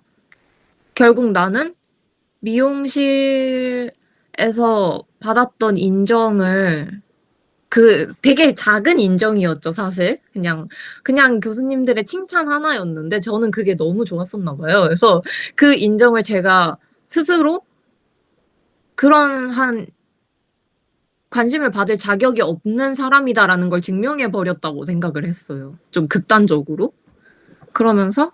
결국 나는 미용실에서 받았던 인정을, 그 되게 작은 인정이었죠, 사실. 그냥 교수님들의 칭찬 하나였는데 저는 그게 너무 좋았었나 봐요. 그래서 그 인정을 제가 스스로 그런 한 관심을 받을 자격이 없는 사람이다라는 걸 증명해 버렸다고 생각을 했어요. 좀 극단적으로. 그러면서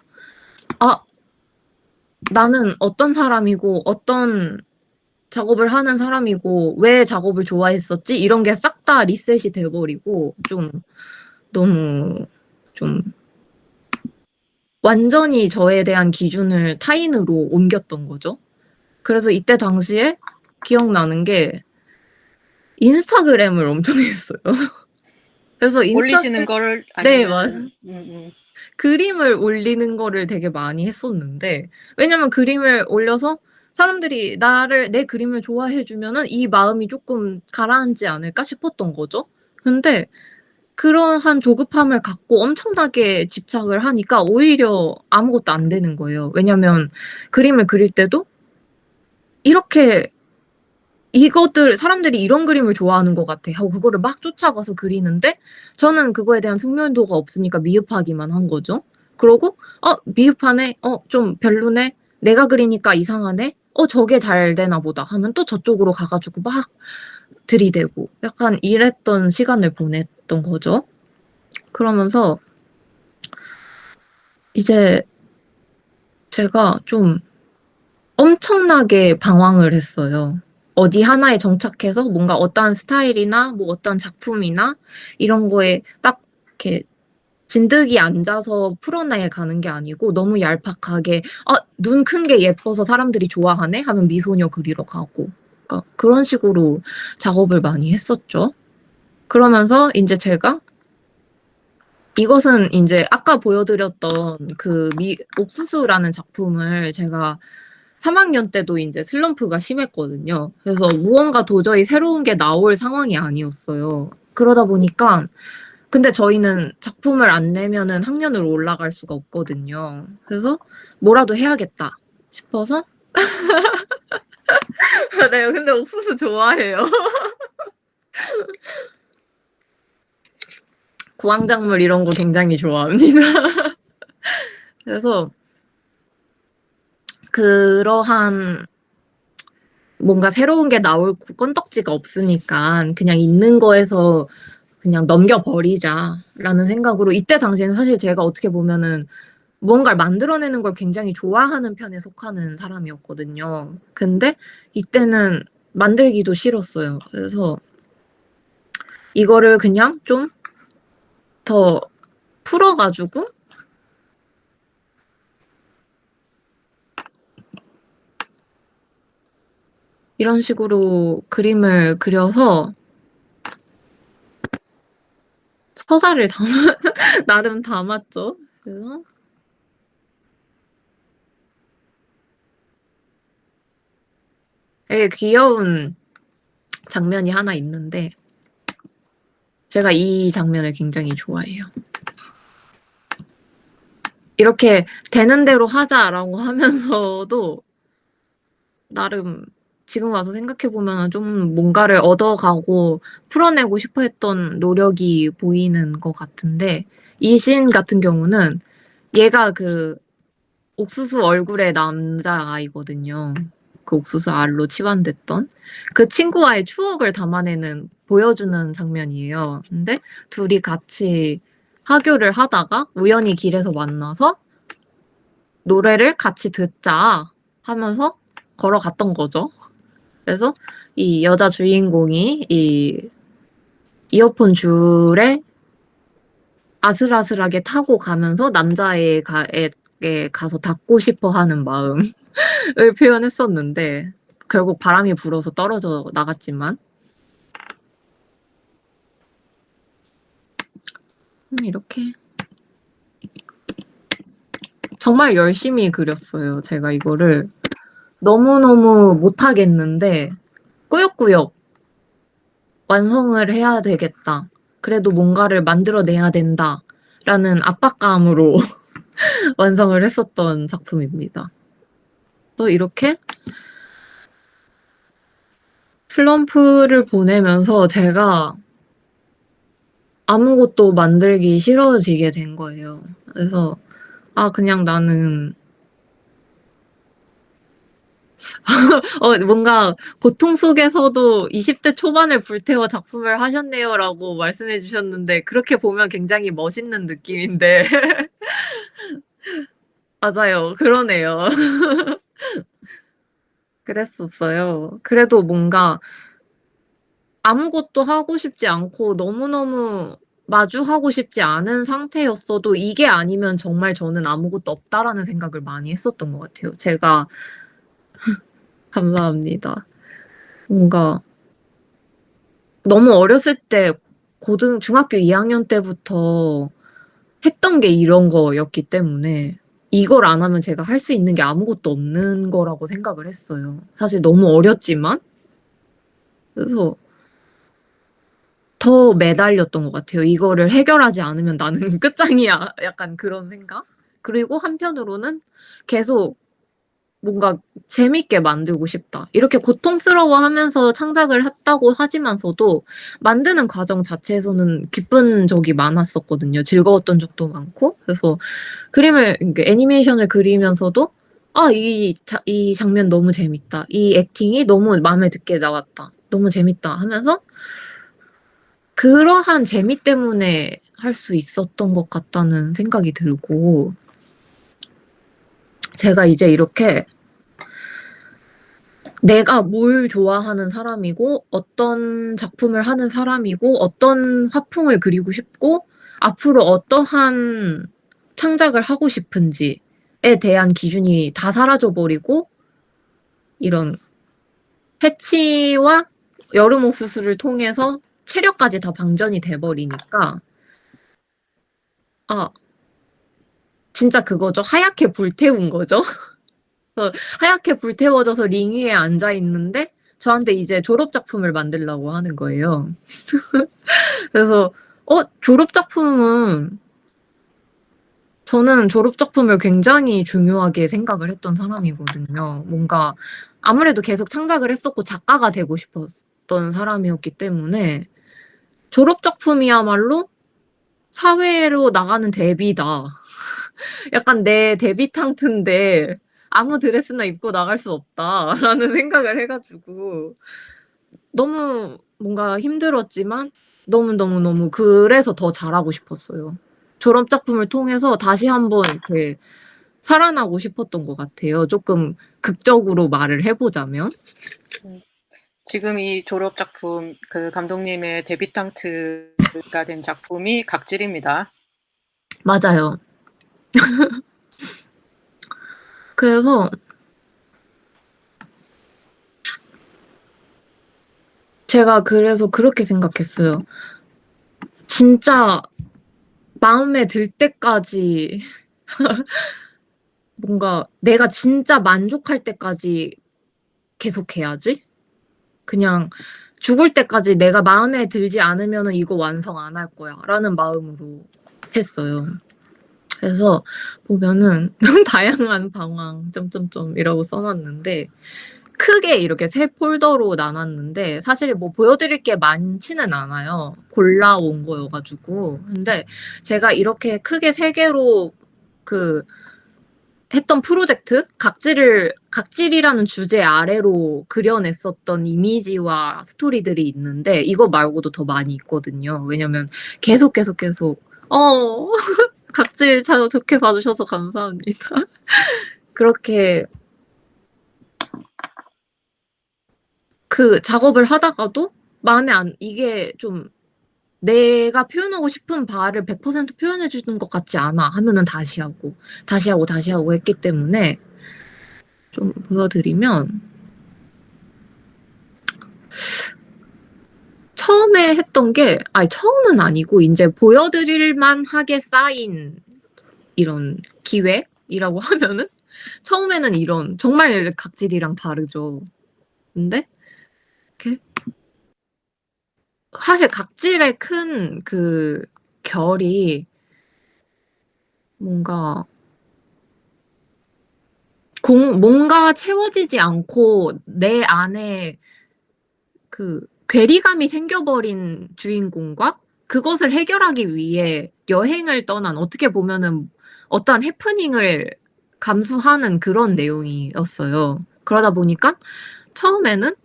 나는 어떤 사람이고 어떤 작업을 하는 사람이고 왜 작업을 좋아했었지? 이런 게 싹 다 리셋이 돼 버리고 좀 너무 좀 완전히 저에 대한 기준을 타인으로 옮겼던 거죠. 그래서 이때 당시에 기억나는 게 인스타그램을 엄청 했어요. 그래서 올리시는 거를 네, 아니면 그림을 올리는 거를 되게 많이 했었는데, 왜냐면 그림을 올려서 사람들이 내 그림을 좋아해 주면은 이 마음이 조금 가라앉지 않을까 싶었던 거죠. 근데 그러한 조급함을 갖고 엄청나게 집착을 하니까 오히려 아무것도 안 되는 거예요. 왜냐면 그림을 그릴 때도 이렇게 사람들이 이런 그림을 좋아하는 것 같아 하고 그거를 막 쫓아가서 그리는데 저는 그거에 대한 숙련도가 없으니까 미흡하기만 한 거죠. 그러고 미흡하네, 좀 별로네, 내가 그리니까 이상하네, 저게 잘 되나 보다 하면 또 저쪽으로 가가지고 막 들이대고 약간 이랬던 시간을 보냈던 거죠. 그러면서 이제 제가 좀 엄청나게 방황을 했어요. 어디 하나에 정착해서 뭔가 어떠한 스타일이나 뭐 어떤 작품이나 이런 거에 딱 이렇게 진득이 앉아서 풀어나가는 게 아니고 너무 얄팍하게 눈 큰 게 예뻐서 사람들이 좋아하네 하면 미소녀 그리러 가고, 그러니까 그런 식으로 작업을 많이 했었죠. 그러면서 이제 제가 이것은 이제 아까 보여드렸던 그 옥수수라는 작품을 제가 3학년 때도 이제 슬럼프가 심했거든요. 그래서 무언가 도저히 새로운 게 나올 상황이 아니었어요. 그러다 보니까 근데 저희는 작품을 안 내면은 학년으로 올라갈 수가 없거든요. 그래서 뭐라도 해야겠다 싶어서 네, 근데 옥수수 좋아해요. 구황작물 이런 거 굉장히 좋아합니다. 그래서 그러한 뭔가 새로운 게 나올 건덕지가 없으니까 그냥 있는 거에서 그냥 넘겨버리자라는 생각으로 이때 당시에는 사실 제가 어떻게 보면은 무언가를 만들어내는 걸 굉장히 좋아하는 편에 속하는 사람이었거든요. 근데 이때는 만들기도 싫었어요. 그래서 이거를 그냥 좀 더 풀어가지고 이런 식으로 그림을 그려서 서사를 나름 담았죠. 그래서 되게 귀여운 장면이 하나 있는데 제가 이 장면을 굉장히 좋아해요. 이렇게 되는 대로 하자라고 하면서도 나름 지금 와서 생각해보면 좀 뭔가를 얻어가고 풀어내고 싶어 했던 노력이 보이는 것 같은데 이 씬 같은 경우는 얘가 그 옥수수 얼굴의 남자아이거든요. 그 옥수수 알로 치환됐던 그 친구와의 추억을 담아내는 보여주는 장면이에요. 근데 둘이 같이 하교를 하다가 우연히 길에서 만나서 노래를 같이 듣자 하면서 걸어갔던 거죠. 그래서 이 여자 주인공이 이 이어폰 줄에 아슬아슬하게 타고 가면서 남자에게 가서 닿고 싶어 하는 마음을 표현했었는데 결국 바람이 불어서 떨어져 나갔지만 이렇게 정말 열심히 그렸어요. 제가 이거를 너무너무 못하겠는데 꾸역꾸역 완성을 해야 되겠다. 그래도 뭔가를 만들어내야 된다. 라는 압박감으로 완성을 했었던 작품입니다. 또 이렇게 슬럼프를 보내면서 제가 아무것도 만들기 싫어지게 된 거예요. 그래서 그냥 나는 뭔가 고통 속에서도 20대 초반에 불태워 작품을 하셨네요라고 말씀해 주셨는데 그렇게 보면 굉장히 멋있는 느낌인데 맞아요. 그러네요. 그랬었어요. 그래도 뭔가 아무것도 하고 싶지 않고 너무너무 마주하고 싶지 않은 상태였어도 이게 아니면 정말 저는 아무것도 없다라는 생각을 많이 했었던 것 같아요. 제가 감사합니다. 뭔가 너무 어렸을 때 중학교 2학년 때부터 했던 게 이런 거였기 때문에 이걸 안 하면 제가 할 수 있는 게 아무것도 없는 거라고 생각을 했어요. 사실 너무 어렸지만 그래서 더 매달렸던 것 같아요. 이거를 해결하지 않으면 나는 끝장이야. 약간 그런 생각? 그리고 한편으로는 계속 뭔가 재밌게 만들고 싶다. 이렇게 고통스러워하면서 창작을 했다고 하지만서도 만드는 과정 자체에서는 기쁜 적이 많았었거든요. 즐거웠던 적도 많고. 그래서 애니메이션을 그리면서도 이 장면 너무 재밌다. 이 액팅이 너무 마음에 들게 나왔다. 너무 재밌다 하면서 그러한 재미 때문에 할 수 있었던 것 같다는 생각이 들고 제가 이제 이렇게 내가 뭘 좋아하는 사람이고 어떤 작품을 하는 사람이고 어떤 화풍을 그리고 싶고 앞으로 어떠한 창작을 하고 싶은지에 대한 기준이 다 사라져 버리고 이런 패치와 여름 옥수수를 통해서 체력까지 다 방전이 돼 버리니까 진짜 그거죠. 하얗게 불태운 거죠. 하얗게 불태워져서 링 위에 앉아 있는데 저한테 이제 졸업 작품을 만들라고 하는 거예요. 그래서 졸업 작품은 저는 졸업 작품을 굉장히 중요하게 생각을 했던 사람이거든요. 뭔가 아무래도 계속 창작을 했었고 작가가 되고 싶었던 사람이었기 때문에 졸업 작품이야말로 사회로 나가는 데뷔다. 약간 내 데뷔탕트인데 아무 드레스나 입고 나갈 수 없다라는 생각을 해가지고 너무 뭔가 힘들었지만 너무너무너무 그래서 더 잘하고 싶었어요. 졸업 작품을 통해서 다시 한번 이렇게 살아나고 싶었던 것 같아요. 조금 극적으로 말을 해보자면. 지금 이 졸업 작품, 그 감독님의 데뷔탕트가 된 작품이 각질입니다. 맞아요. 그래서 제가 그래서 그렇게 생각했어요. 진짜 마음에 들 때까지 뭔가 내가 진짜 만족할 때까지 계속해야지. 그냥 죽을 때까지 내가 마음에 들지 않으면 이거 완성 안 할 거야 라는 마음으로 했어요. 그래서 보면은 다양한 방황 이라고 써놨는데 크게 이렇게 3폴더로 나눴는데 사실 뭐 보여드릴 게 많지는 않아요. 골라온 거여가지고. 근데 제가 이렇게 크게 3개로 했던 프로젝트 각질이라는 주제 아래로 그려냈었던 이미지와 스토리들이 있는데 이거 말고도 더 많이 있거든요. 왜냐면 계속 각질 참 좋게 봐주셔서 감사합니다. 그렇게 그 작업을 하다가도 이게 좀 내가 표현하고 싶은 바를 100% 표현해 주는 것 같지 않아 하면은 다시 하고 했기 때문에 좀 보여드리면 처음에 했던 게 처음은 아니고 이제 보여드릴 만하게 쌓인 이런 기획이라고 하면은 처음에는 이런 정말 각질이랑 다르죠. 근데 이렇게 사실 각질의 큰 그 결이 뭔가 뭔가 채워지지 않고 내 안에 그 괴리감이 생겨버린 주인공과 그것을 해결하기 위해 여행을 떠난 어떻게 보면은 어떠한 해프닝을 감수하는 그런 내용이었어요. 그러다 보니까 처음에는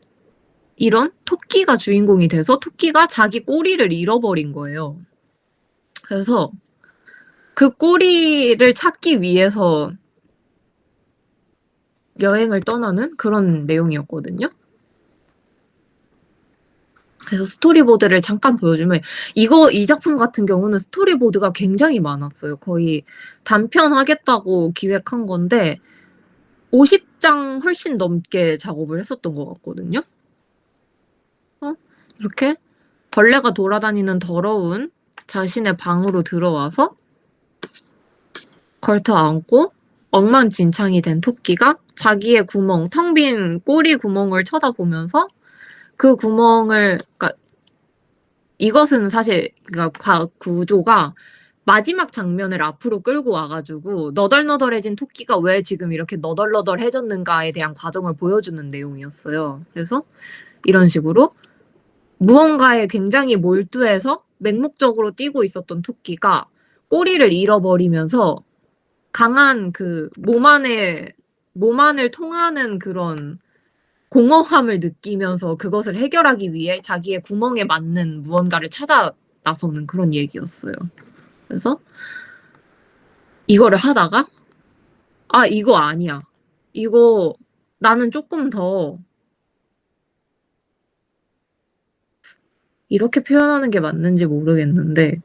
이런 토끼가 주인공이 돼서 토끼가 자기 꼬리를 잃어버린 거예요. 그래서 그 꼬리를 찾기 위해서 여행을 떠나는 그런 내용이었거든요. 그래서 스토리보드를 잠깐 보여주면 이 작품 같은 경우는 스토리보드가 굉장히 많았어요. 거의 단편 하겠다고 기획한 건데 50장 훨씬 넘게 작업을 했었던 것 같거든요. 이렇게 벌레가 돌아다니는 더러운 자신의 방으로 들어와서 걸터 앉고 엉망진창이 된 토끼가 자기의 구멍, 텅 빈 꼬리 구멍을 쳐다보면서 그 구멍을, 그러니까 이것은 사실 그러니까 구조가 마지막 장면을 앞으로 끌고 와가지고 너덜너덜해진 토끼가 왜 지금 이렇게 너덜너덜해졌는가에 대한 과정을 보여주는 내용이었어요. 그래서 이런 식으로 무언가에 굉장히 몰두해서 맹목적으로 뛰고 있었던 토끼가 꼬리를 잃어버리면서 강한 그 몸 안을 통하는 그런 공허함을 느끼면서 그것을 해결하기 위해 자기의 구멍에 맞는 무언가를 찾아 나서는 그런 얘기였어요. 그래서 이거를 하다가 이거 아니야. 이거 나는 조금 더 이렇게 표현하는 게 맞는지 모르겠는데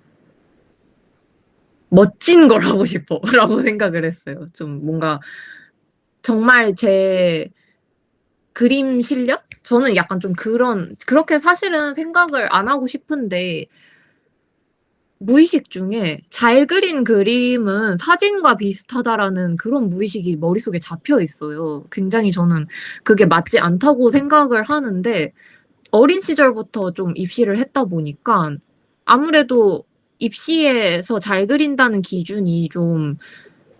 멋진 걸 하고 싶어 라고 생각을 했어요. 좀 뭔가 정말 제 그림 실력? 저는 약간 좀 그렇게 사실은 생각을 안 하고 싶은데 무의식 중에 잘 그린 그림은 사진과 비슷하다라는 그런 무의식이 머릿속에 잡혀 있어요. 굉장히 저는 그게 맞지 않다고 생각을 하는데 어린 시절부터 좀 입시를 했다 보니까 아무래도 입시에서 잘 그린다는 기준이 좀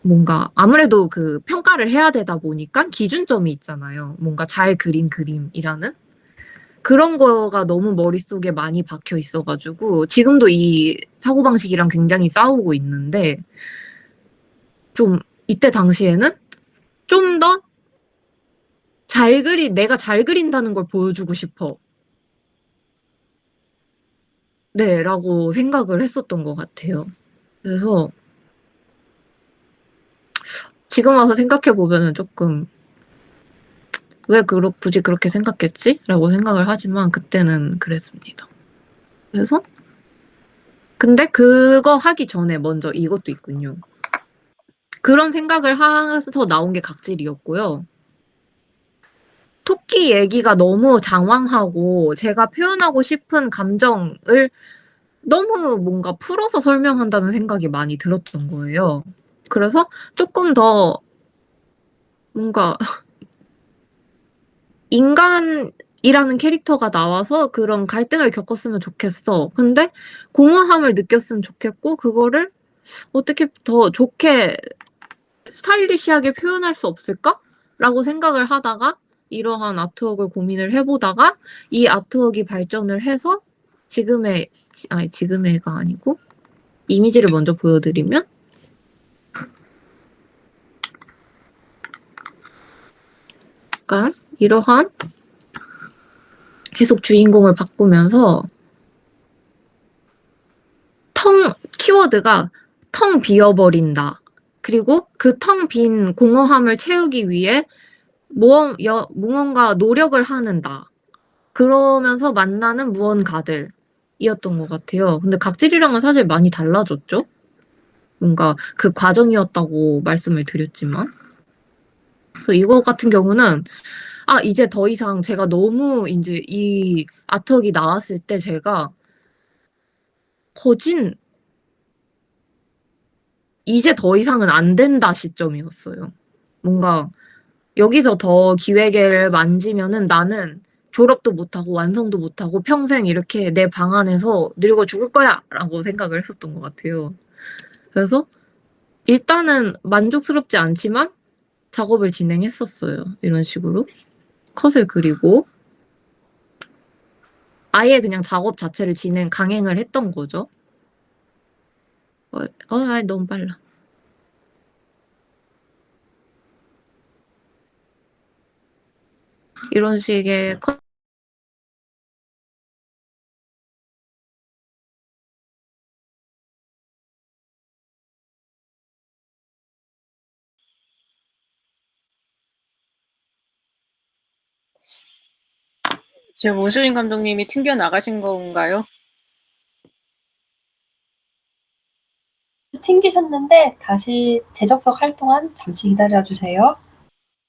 뭔가 아무래도 그 평가를 해야 되다 보니까 기준점이 있잖아요. 뭔가 잘 그린 그림이라는 그런 거가 너무 머릿속에 많이 박혀 있어가지고 지금도 이 사고방식이랑 굉장히 싸우고 있는데 좀 이때 당시에는 좀 더 내가 잘 그린다는 걸 보여주고 싶어. 네, 라고 생각을 했었던 것 같아요. 그래서 지금 와서 생각해 보면은 조금 왜 굳이 그렇게 생각했지? 라고 생각을 하지만 그때는 그랬습니다. 그래서 근데 그거 하기 전에 먼저 이것도 있군요. 그런 생각을 해서 나온 게 각질이었고요. 토끼 얘기가 너무 장황하고 제가 표현하고 싶은 감정을 너무 뭔가 풀어서 설명한다는 생각이 많이 들었던 거예요. 그래서 조금 더 뭔가 인간이라는 캐릭터가 나와서 그런 갈등을 겪었으면 좋겠어. 근데 공허함을 느꼈으면 좋겠고 그거를 어떻게 더 좋게 스타일리시하게 표현할 수 없을까? 라고 생각을 하다가 이러한 아트웍을 고민을 해보다가 이 아트웍이 발전을 해서 지금의가 아니고 이미지를 먼저 보여드리면 약간 이러한 계속 주인공을 바꾸면서 키워드가 텅 비어버린다. 그리고 그 텅 빈 공허함을 채우기 위해 무언가 노력을 하는다. 그러면서 만나는 무언가들이었던 것 같아요. 근데 각질이랑은 사실 많이 달라졌죠? 뭔가 그 과정이었다고 말씀을 드렸지만. 그래서 이거 같은 경우는 이제 더 이상 제가 너무 이제 이 아트웍이 나왔을 때 제가 이제 더 이상은 안 된다 시점이었어요. 뭔가 여기서 더 기획을 만지면은 나는 졸업도 못하고 완성도 못하고 평생 이렇게 내 방 안에서 늙어 죽을 거야! 라고 생각을 했었던 것 같아요. 그래서 일단은 만족스럽지 않지만 작업을 진행했었어요. 이런 식으로. 컷을 그리고 아예 그냥 작업 자체를 강행을 했던 거죠. 너무 빨라. 이런 식의 컷 지금 문수진 감독님이 튕겨 나가신 건가요? 튕기셨는데 다시 재접속할 동안 잠시 기다려주세요.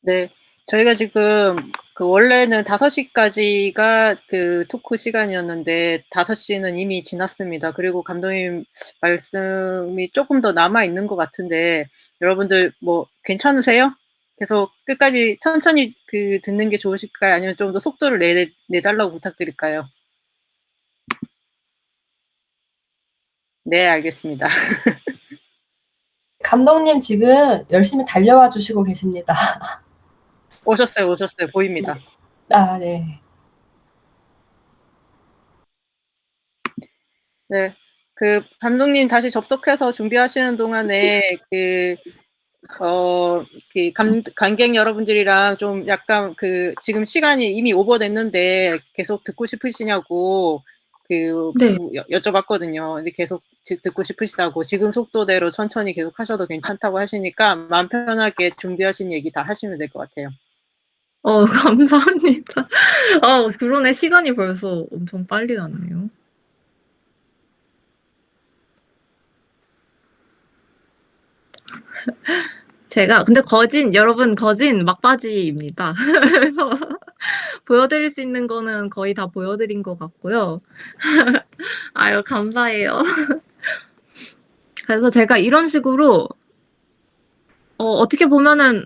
네. 저희가 지금 원래는 5시까지가 그 토크 시간이었는데 5시는 이미 지났습니다. 그리고 감독님 말씀이 조금 더 남아 있는 것 같은데 여러분들 뭐 괜찮으세요? 계속 끝까지 천천히 듣는 게 좋으실까요? 아니면 좀 더 속도를 내달라고 부탁드릴까요? 네, 알겠습니다. 감독님 지금 열심히 달려와 주시고 계십니다. 오셨어요. 보입니다. 네. 네. 감독님 다시 접속해서 준비하시는 동안에 관객 여러분들이랑 좀 약간 지금 시간이 이미 오버됐는데 계속 듣고 싶으시냐고 네. 여쭤봤거든요. 근데 계속 듣고 싶으시다고 지금 속도대로 천천히 계속 하셔도 괜찮다고 하시니까 마음 편하게 준비하신 얘기 다 하시면 될 것 같아요. 감사합니다. 그러네. 시간이 벌써 엄청 빨리 갔네요. 근데 여러분 거진 막바지입니다. 그래서 보여드릴 수 있는 거는 거의 다 보여드린 것 같고요. 아유, 감사해요. 그래서 제가 이런 식으로 어떻게 보면은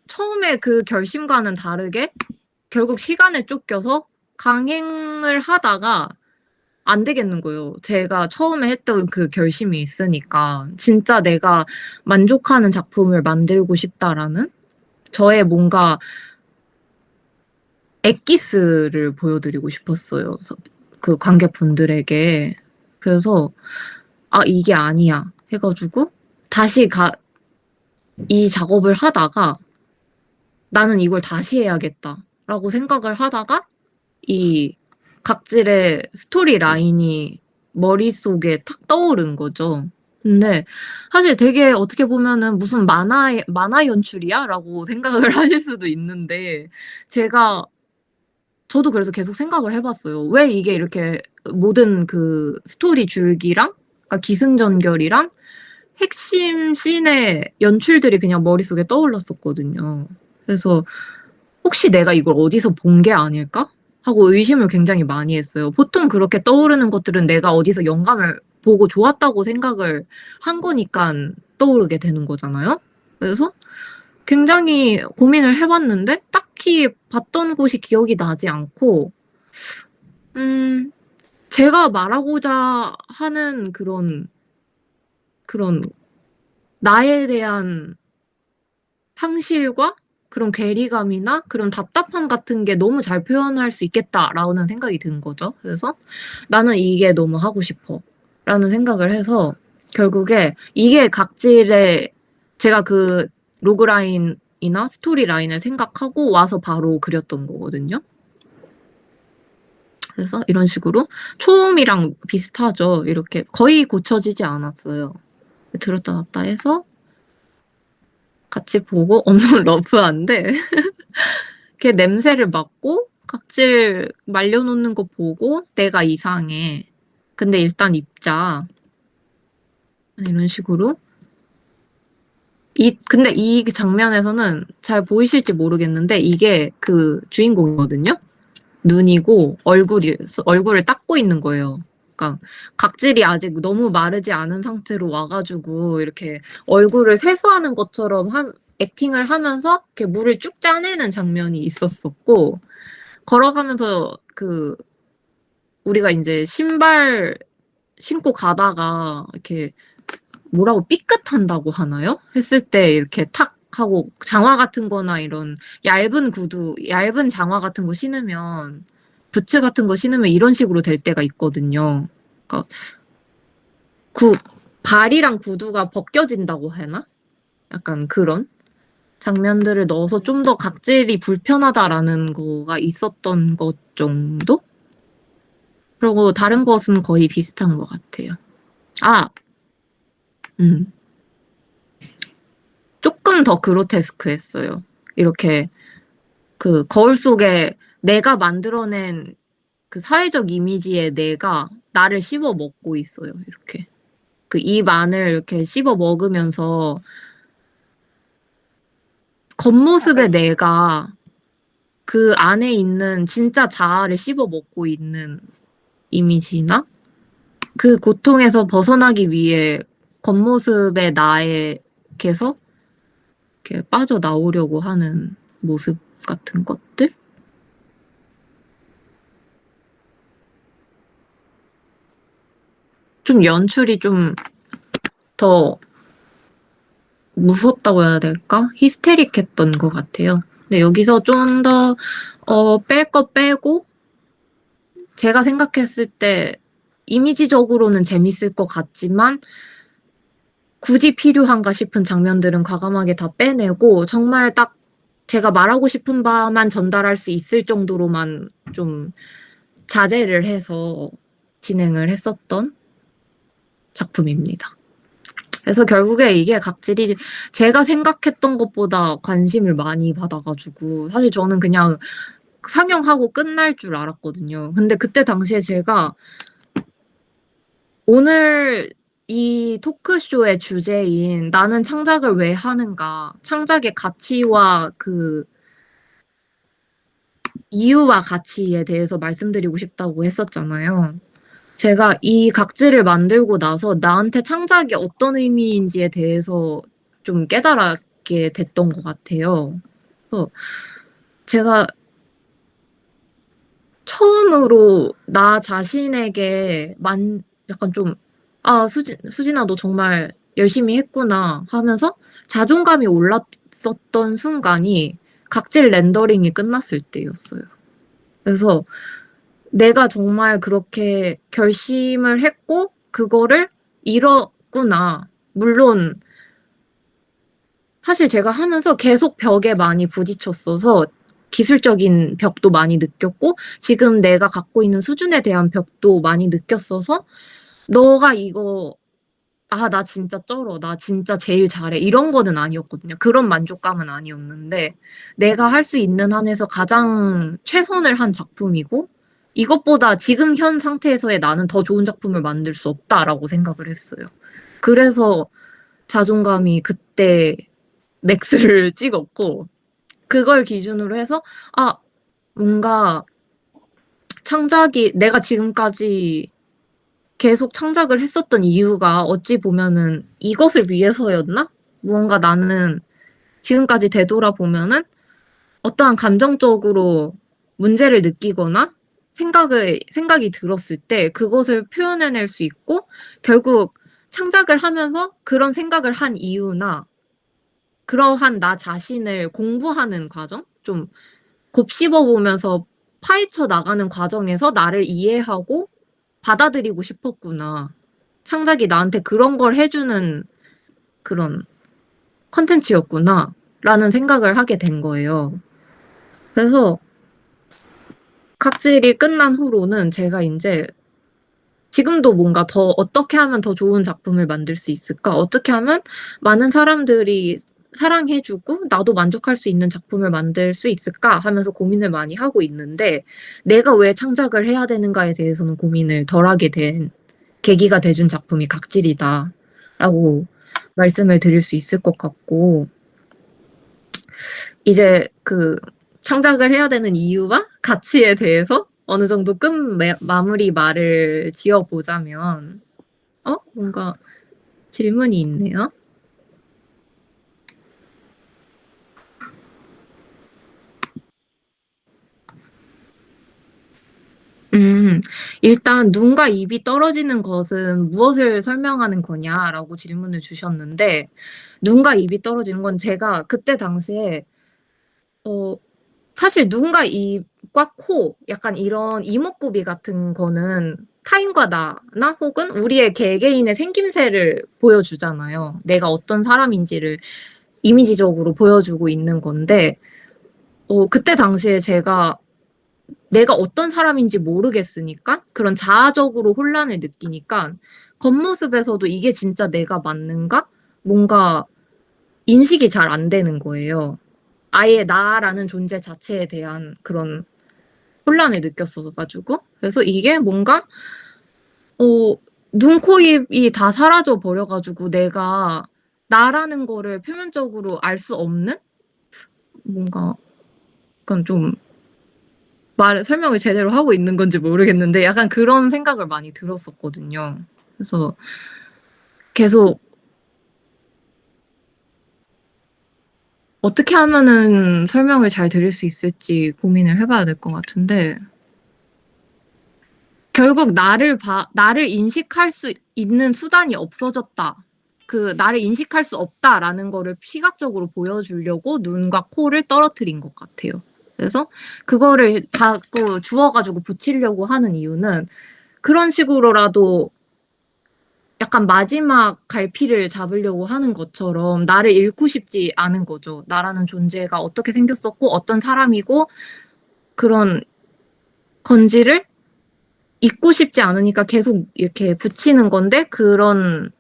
처음에 그 결심과는 다르게 결국 시간에 쫓겨서 강행을 하다가 안 되겠는 거예요. 제가 처음에 했던 그 결심이 있으니까 진짜 내가 만족하는 작품을 만들고 싶다라는 저의 뭔가 엑기스를 보여드리고 싶었어요. 그 관객분들에게. 그래서 이게 아니야 해가지고 다시 이 작업을 하다가 나는 이걸 다시 해야겠다라고 생각을 하다가 이 각질의 스토리 라인이 머릿속에 탁 떠오른 거죠. 근데 사실 되게 어떻게 보면은 무슨 만화 연출이야? 라고 생각을 하실 수도 있는데 저도 그래서 계속 생각을 해봤어요. 왜 이게 이렇게 모든 그 스토리 줄기랑 그러니까 기승전결이랑 핵심 씬의 연출들이 그냥 머릿속에 떠올랐었거든요. 그래서 혹시 내가 이걸 어디서 본 게 아닐까? 하고 의심을 굉장히 많이 했어요. 보통 그렇게 떠오르는 것들은 내가 어디서 영감을 보고 좋았다고 생각을 한 거니까 떠오르게 되는 거잖아요. 그래서 굉장히 고민을 해봤는데 딱히 봤던 곳이 기억이 나지 않고 제가 말하고자 하는 그런 나에 대한 상실과 그런 괴리감이나 그런 답답함 같은 게 너무 잘 표현할 수 있겠다라는 생각이 든 거죠. 그래서 나는 이게 너무 하고 싶어 라는 생각을 해서 결국에 이게 각질의 제가 그 로그라인이나 스토리 라인을 생각하고 와서 바로 그렸던 거거든요. 그래서 이런 식으로 초음이랑 비슷하죠. 이렇게 거의 고쳐지지 않았어요. 들었다 놨다 해서 같이 보고 엄청 러프한데 걔 냄새를 맡고 각질 말려놓는 거 보고 내가 이상해. 근데 일단 입자. 이런 식으로. 근데 이 장면에서는 잘 보이실지 모르겠는데 이게 그 주인공이거든요. 눈이고 얼굴을 닦고 있는 거예요. 그러니까 각질이 아직 너무 마르지 않은 상태로 와가지고 이렇게 얼굴을 세수하는 것처럼 액팅을 하면서 이렇게 물을 쭉 짜내는 장면이 있었었고 걸어가면서 우리가 이제 신발 신고 가다가 이렇게 뭐라고 삐끗한다고 하나요? 했을 때 이렇게 탁 하고 장화 같은 거나 이런 얇은 장화 같은 거 신으면 부츠 같은 거 신으면 이런 식으로 될 때가 있거든요. 그러니까 발이랑 구두가 벗겨진다고 하나? 약간 그런 장면들을 넣어서 좀 더 각질이 불편하다라는 거가 있었던 것 정도? 그리고 다른 것은 거의 비슷한 것 같아요. 조금 더 그로테스크했어요. 이렇게 그 거울 속에 내가 만들어낸 그 사회적 이미지의 내가 나를 씹어 먹고 있어요. 이렇게 그 입 안을 이렇게 씹어 먹으면서 겉모습의 내가 그 안에 있는 진짜 자아를 씹어 먹고 있는 이미지나 그 고통에서 벗어나기 위해 겉모습의 나에게서 이렇게 빠져나오려고 하는 모습 같은 것들? 좀 연출이 좀 더 무섭다고 해야 될까? 히스테릭했던 것 같아요. 근데 여기서 좀 더 뺄 거 빼고 제가 생각했을 때 이미지적으로는 재밌을 것 같지만 굳이 필요한가 싶은 장면들은 과감하게 다 빼내고 정말 딱 제가 말하고 싶은 바만 전달할 수 있을 정도로만 좀 자제를 해서 진행을 했었던 작품입니다. 그래서 결국에 이게 각질이 제가 생각했던 것보다 관심을 많이 받아가지고 사실 저는 그냥 상영하고 끝날 줄 알았거든요. 근데 그때 당시에 제가 오늘 이 토크쇼의 주제인 나는 창작을 왜 하는가, 창작의 가치와 그 이유와 가치에 대해서 말씀드리고 싶다고 했었잖아요. 제가 이 각질을 만들고 나서 나한테 창작이 어떤 의미인지에 대해서 좀 깨달게 됐던 것 같아요. 그래서 제가 처음으로 나 자신에게 약간 좀, 아, 수진아, 너 정말 열심히 했구나 하면서 자존감이 올랐었던 순간이 각질 렌더링이 끝났을 때였어요. 그래서 내가 정말 그렇게 결심을 했고, 그거를 이뤘구나. 물론, 사실 제가 하면서 계속 벽에 많이 부딪혔어서 기술적인 벽도 많이 느꼈고, 지금 내가 갖고 있는 수준에 대한 벽도 많이 느꼈어서, 너가 이거, 아, 나 진짜 쩔어. 나 진짜 제일 잘해. 이런 거는 아니었거든요. 그런 만족감은 아니었는데, 내가 할 수 있는 한에서 가장 최선을 한 작품이고, 이것보다 지금 현 상태에서의 나는 더 좋은 작품을 만들 수 없다라고 생각을 했어요. 그래서 자존감이 그때 맥스를 찍었고, 그걸 기준으로 해서, 아, 뭔가 창작이, 내가 지금까지 계속 창작을 했었던 이유가 어찌 보면은 이것을 위해서였나? 무언가 나는 지금까지 되돌아보면은 어떠한 감정적으로 문제를 느끼거나 생각이 들었을 때 그것을 표현해낼 수 있고 결국 창작을 하면서 그런 생각을 한 이유나 그러한 나 자신을 공부하는 과정? 좀 곱씹어 보면서 파헤쳐 나가는 과정에서 나를 이해하고 받아들이고 싶었구나. 창작이 나한테 그런 걸 해주는 그런 컨텐츠였구나. 라는 생각을 하게 된 거예요. 그래서 각질이 끝난 후로는 제가 이제 지금도 뭔가 더 어떻게 하면 더 좋은 작품을 만들 수 있을까? 어떻게 하면 많은 사람들이 사랑해주고 나도 만족할 수 있는 작품을 만들 수 있을까? 하면서 고민을 많이 하고 있는데 내가 왜 창작을 해야 되는가에 대해서는 고민을 덜하게 된 계기가 돼준 작품이 각질이다. 라고 말씀을 드릴 수 있을 것 같고 이제 그 창작을 해야 되는 이유와 가치에 대해서 어느 정도 마무리 말을 지어보자면, 뭔가 질문이 있네요. 일단 눈과 입이 떨어지는 것은 무엇을 설명하는 거냐라고 질문을 주셨는데, 눈과 입이 떨어지는 건 제가 그때 당시에, 사실 눈과 입과 코, 약간 이런 이목구비 같은 거는 타인과 나나 혹은 우리의 개개인의 생김새를 보여주잖아요. 내가 어떤 사람인지를 이미지적으로 보여주고 있는 건데, 그때 당시에 제가 내가 어떤 사람인지 모르겠으니까 그런 자아적으로 혼란을 느끼니까 겉모습에서도 이게 진짜 내가 맞는가? 뭔가 인식이 잘 안 되는 거예요. 아예 나라는 존재 자체에 대한 그런 혼란을 느꼈어 가지고 그래서 이게 뭔가 눈, 코, 입이 다 사라져 버려 가지고 내가 나라는 거를 표면적으로 알 수 없는 뭔가 약간 좀 설명을 제대로 하고 있는 건지 모르겠는데 약간 그런 생각을 많이 들었었거든요. 그래서 계속 어떻게 하면은 설명을 잘 드릴 수 있을지 고민을 해 봐야 될 것 같은데 결국 나를 인식할 수 있는 수단이 없어졌다. 나를 인식할 수 없다라는 거를 시각적으로 보여주려고 눈과 코를 떨어뜨린 것 같아요. 그래서 그거를 자꾸 주워가지고 붙이려고 하는 이유는 그런 식으로라도 약간 마지막 갈피를 잡으려고 하는 것처럼 나를 잃고 싶지 않은 거죠. 나라는 존재가 어떻게 생겼었고 어떤 사람이고 그런 건지를 잊고 싶지 않으니까 계속 이렇게 붙이는 건데 그런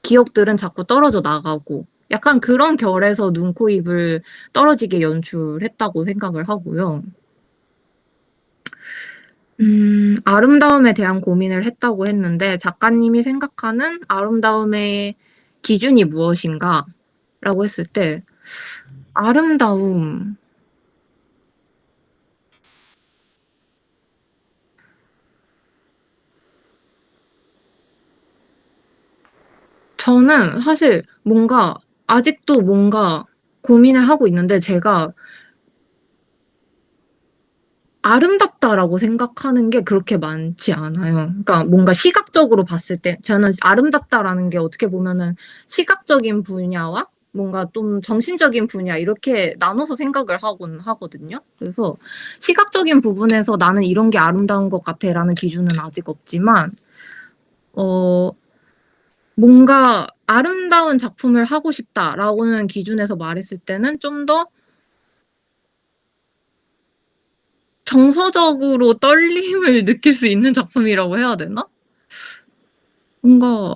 기억들은 자꾸 떨어져 나가고 약간 그런 결에서 눈, 코, 입을 떨어지게 연출했다고 생각을 하고요. 아름다움에 대한 고민을 했다고 했는데 작가님이 생각하는 아름다움의 기준이 무엇인가? 라고 했을 때 아름다움 저는 사실 뭔가 아직도 뭔가 고민을 하고 있는데 제가 아름답다라고 생각하는 게 그렇게 많지 않아요. 그러니까 뭔가 시각적으로 봤을 때 저는 아름답다라는 게 어떻게 보면은 시각적인 분야와 뭔가 좀 정신적인 분야 이렇게 나눠서 생각을 하곤 하거든요. 그래서 시각적인 부분에서 '나는 이런 게 아름다운 것 같아.'라는 기준은 아직 없지만 어 뭔가 '아름다운 작품을 하고 싶다.'라고는 기준에서 말했을 때는 좀 더 정서적으로 떨림을 느낄 수 있는 작품이라고 해야 되나? 뭔가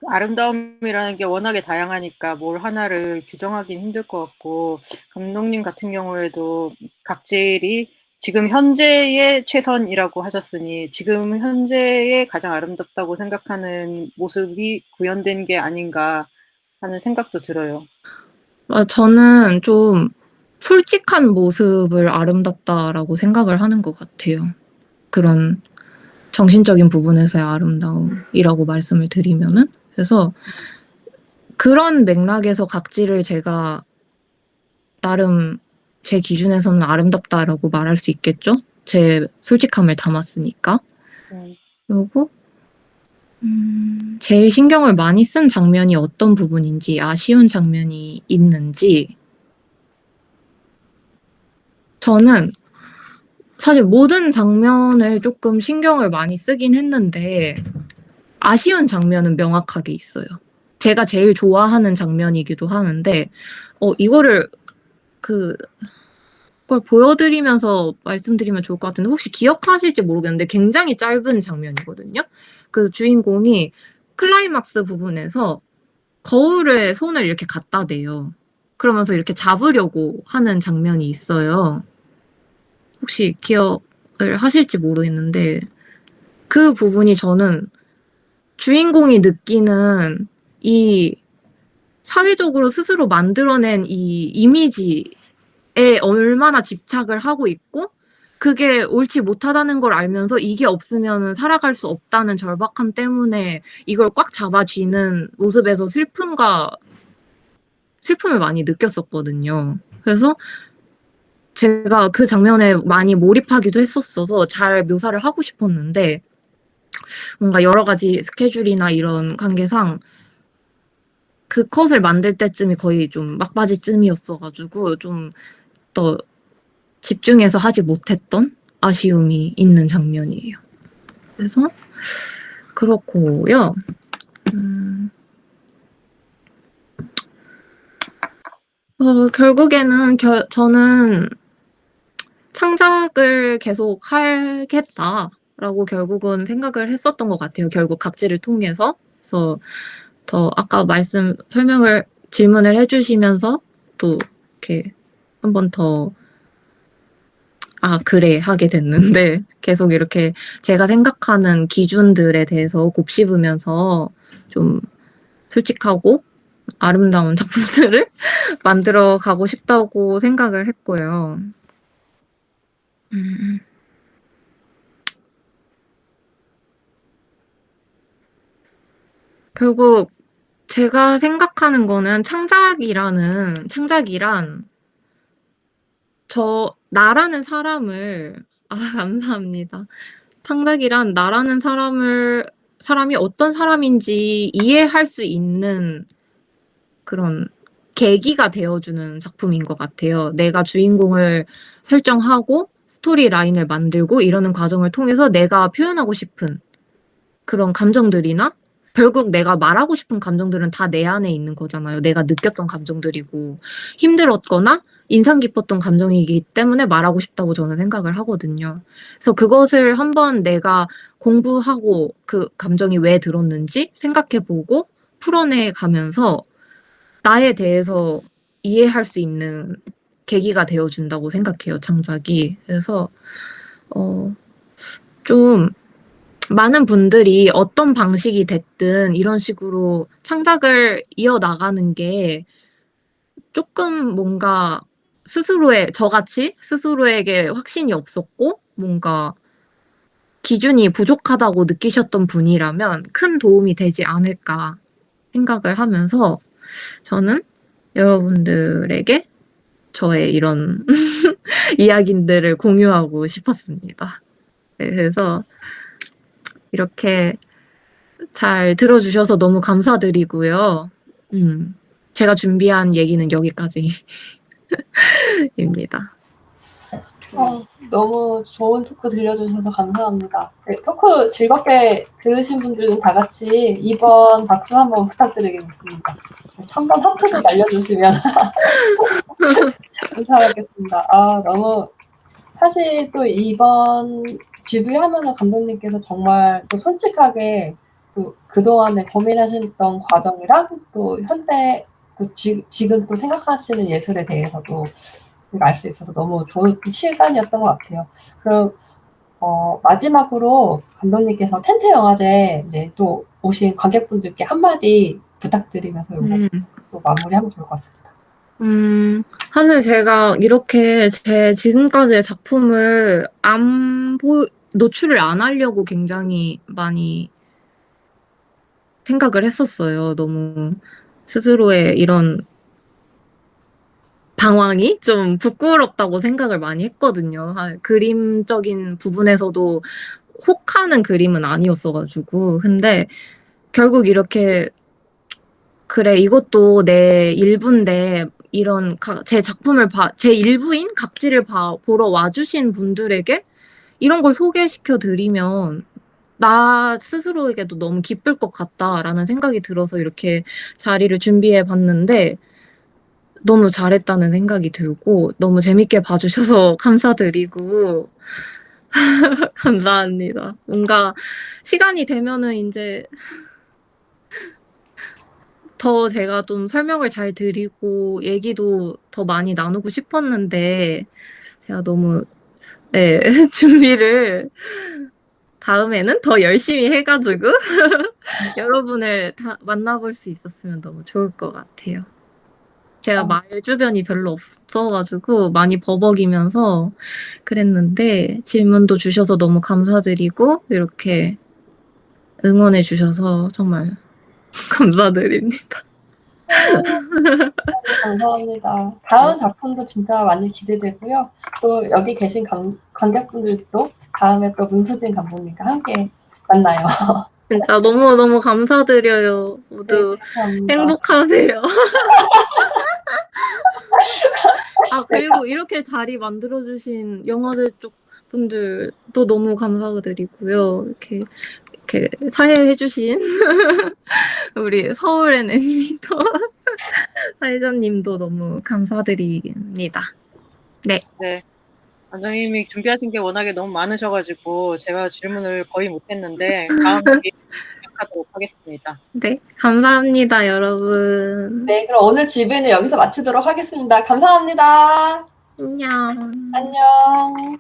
아름다움이라는 게 워낙에 다양하니까 뭘 하나를 규정하긴 힘들 것 같고, 감독님 같은 경우에도 각질이 지금 현재의 최선이라고 하셨으니 지금 현재의 가장 아름답다고 생각하는 모습이 구현된 게 아닌가 하는 생각도 들어요. 저는 좀 '솔직한 모습을 아름답다.'라고 생각을 하는 것 같아요. 그런 정신적인 부분에서의 아름다움이라고 말씀을 드리면은. 그래서 그런 맥락에서 각질을 제가 나름 제 기준에서는 '아름답다.'라고 말할 수 있겠죠? 제 솔직함을 담았으니까. 음. 그리고 제일 신경을 많이 쓴 장면이 어떤 부분인지 아쉬운 장면이 있는지 저는 사실 모든 장면을 쪼끔 신경을 많이 쓰긴 했는데 아쉬운 장면은 명확하게 있어요. 제가 제일 좋아하는 장면이기도 하는데 이거를 그걸 보여드리면서 말씀드리면 좋을 것 같은데 혹시 기억하실지 모르겠는데 굉장히 짧은 장면이거든요. 그 주인공이 클라이막스 부분에서 거울에 손을 이렇게 갖다 대요. 그러면서 이렇게 잡으려고 하는 장면이 있어요. 혹시 기억을 하실지 모르겠는데 그 부분이 저는 주인공이 느끼는 이 사회적으로 스스로 만들어낸 이 이미지에 얼마나 집착을 하고 있고 그게 옳지 못하다는 걸 알면서 이게 없으면은 살아갈 수 없다는 절박함 때문에 이걸 꽉 잡아 쥐는 모습에서 슬픔을 많이 느꼈었거든요. 그래서 제가 그 장면에 많이 몰입하기도 했었어서 잘 묘사를 하고 싶었는데 뭔가 여러 가지 스케줄이나 이런 관계상 그 컷을 만들 때쯤이 거의 좀 막바지쯤이었어 가지고 좀 더 집중해서 하지 못했던 아쉬움이 있는 장면이에요. 그래서 그렇고요. 결국에는 저는 '창작을 계속 하겠다.'라고 결국은 생각을 했었던 것 같아요, 결국 각질을 통해서. 그래서 더 아까 질문을 해 주시면서 또 이렇게 한 번 더 '아 그래.' 하게 됐는데 계속 이렇게 제가 생각하는 기준들에 대해서 곱씹으면서 좀 솔직하고 아름다운 작품들을 만들어 가고 싶다고 생각을 했고요. 음. 결국 제가 생각하는 거는 창작이란 나라는 사람을 감사합니다. 창작이란 나라는 사람이 어떤 사람인지 이해할 수 있는 그런 계기가 되어 주는 작품인 것 같아요. 내가 주인공을 설정하고 스토리 라인을 만들고 이러는 과정을 통해서 내가 표현하고 싶은 그런 감정들이나 결국 내가 말하고 싶은 감정들은 다 내 안에 있는 거잖아요. 내가 느꼈던 감정들이고 힘들었거나 인상 깊었던 감정이기 때문에 말하고 싶다고 저는 생각을 하거든요. 그래서 그것을 한번 내가 공부하고 그 감정이 왜 들었는지 생각해 보고 풀어내 가면서 나에 대해서 이해할 수 있는 계기가 되어 준다고 생각해요, 창작이. 그래서 좀 많은 분들이 어떤 방식이 됐든 이런 식으로 창작을 이어나가는 게 조금 뭔가 저같이 스스로에게 확신이 없었고, 뭔가 기준이 부족하다고 느끼셨던 분이라면 큰 도움이 되지 않을까 생각을 하면서 저는 여러분들에게 저의 이런 이야기들을 공유하고 싶었습니다. 그래서 이렇게 잘 들어주셔서 너무 감사드리고요. 제가 준비한 얘기는 여기까지입니다. 너무 좋은 토크 들려주셔서 감사합니다. 네, 토크 즐겁게 들으신 분들은 다 같이 2번 박수 한번 부탁드리겠습니다. 참관 하트도 날려주시면 감사하겠습니다. 너무 사실 또 이번 GV 하면서 감독님께서 정말 또 솔직하게 또 그동안에 고민하셨던 과정이랑 또 현재 또 지금 또 생각하시는 예술에 대해서도 알 수 있어서 너무 좋은 시간이었던 것 같아요. 그럼 마지막으로 감독님께서 텐트 영화제 이제 또 오신 관객분들께 한마디 부탁드리면서 또 마무리하면 좋을 것 같습니다. 사실 제가 이렇게 제 지금까지의 작품을 노출을 안 하려고 굉장히 많이 생각을 했었어요. 너무 스스로의 이런 방황이 좀 부끄럽다고 생각을 많이 했거든요. 그림적인 부분에서도 혹하는 그림은 아니었어가지고. 근데 결국 이렇게 그래, 이것도 내 일부인데 이런 제 작품을 제 일부인 각지를 보러 와주신 분들에게 이런 걸 소개시켜 드리면 나 스스로에게도 너무 기쁠 것 같다라는 생각이 들어서 이렇게 자리를 준비해 봤는데 너무 잘했다는 생각이 들고 너무 재밌게 봐주셔서 감사드리고 감사합니다. 뭔가 시간이 되면은 이제 더 제가 좀 설명을 잘 드리고 얘기도 더 많이 나누고 싶었는데 제가 너무 준비를 다음에는 더 열심히 해가지고 여러분을 다 만나볼 수 있었으면 너무 좋을 것 같아요. 제가 말 주변이 별로 없어가지고 많이 버벅이면서 그랬는데 질문도 주셔서 너무 감사드리고 이렇게 응원해 주셔서 정말 감사드립니다. 감사합니다. 다음 작품도 진짜 많이 기대되고요. 또 여기 계신 관객분들도 다음에 또 문수진 감독님과 함께 만나요. 진짜 너무너무 감사드려요. 모두 감사합니다. 행복하세요. 그리고 이렇게 자리 만들어주신 영화제 쪽 분들도 너무 감사드리고요. 이렇게 사회해주신 우리 서울엔 애니메이터 사회자님도 너무 감사드립니다. 네. 감독님이 준비하신 게 워낙에 너무 많으셔가지고 제가 질문을 거의 못했는데 다음 기회에 하도록 하겠습니다. 네, 감사합니다, 여러분. 네, 그럼 오늘 GV는 여기서 마치도록 하겠습니다. 감사합니다. 안녕. 안녕.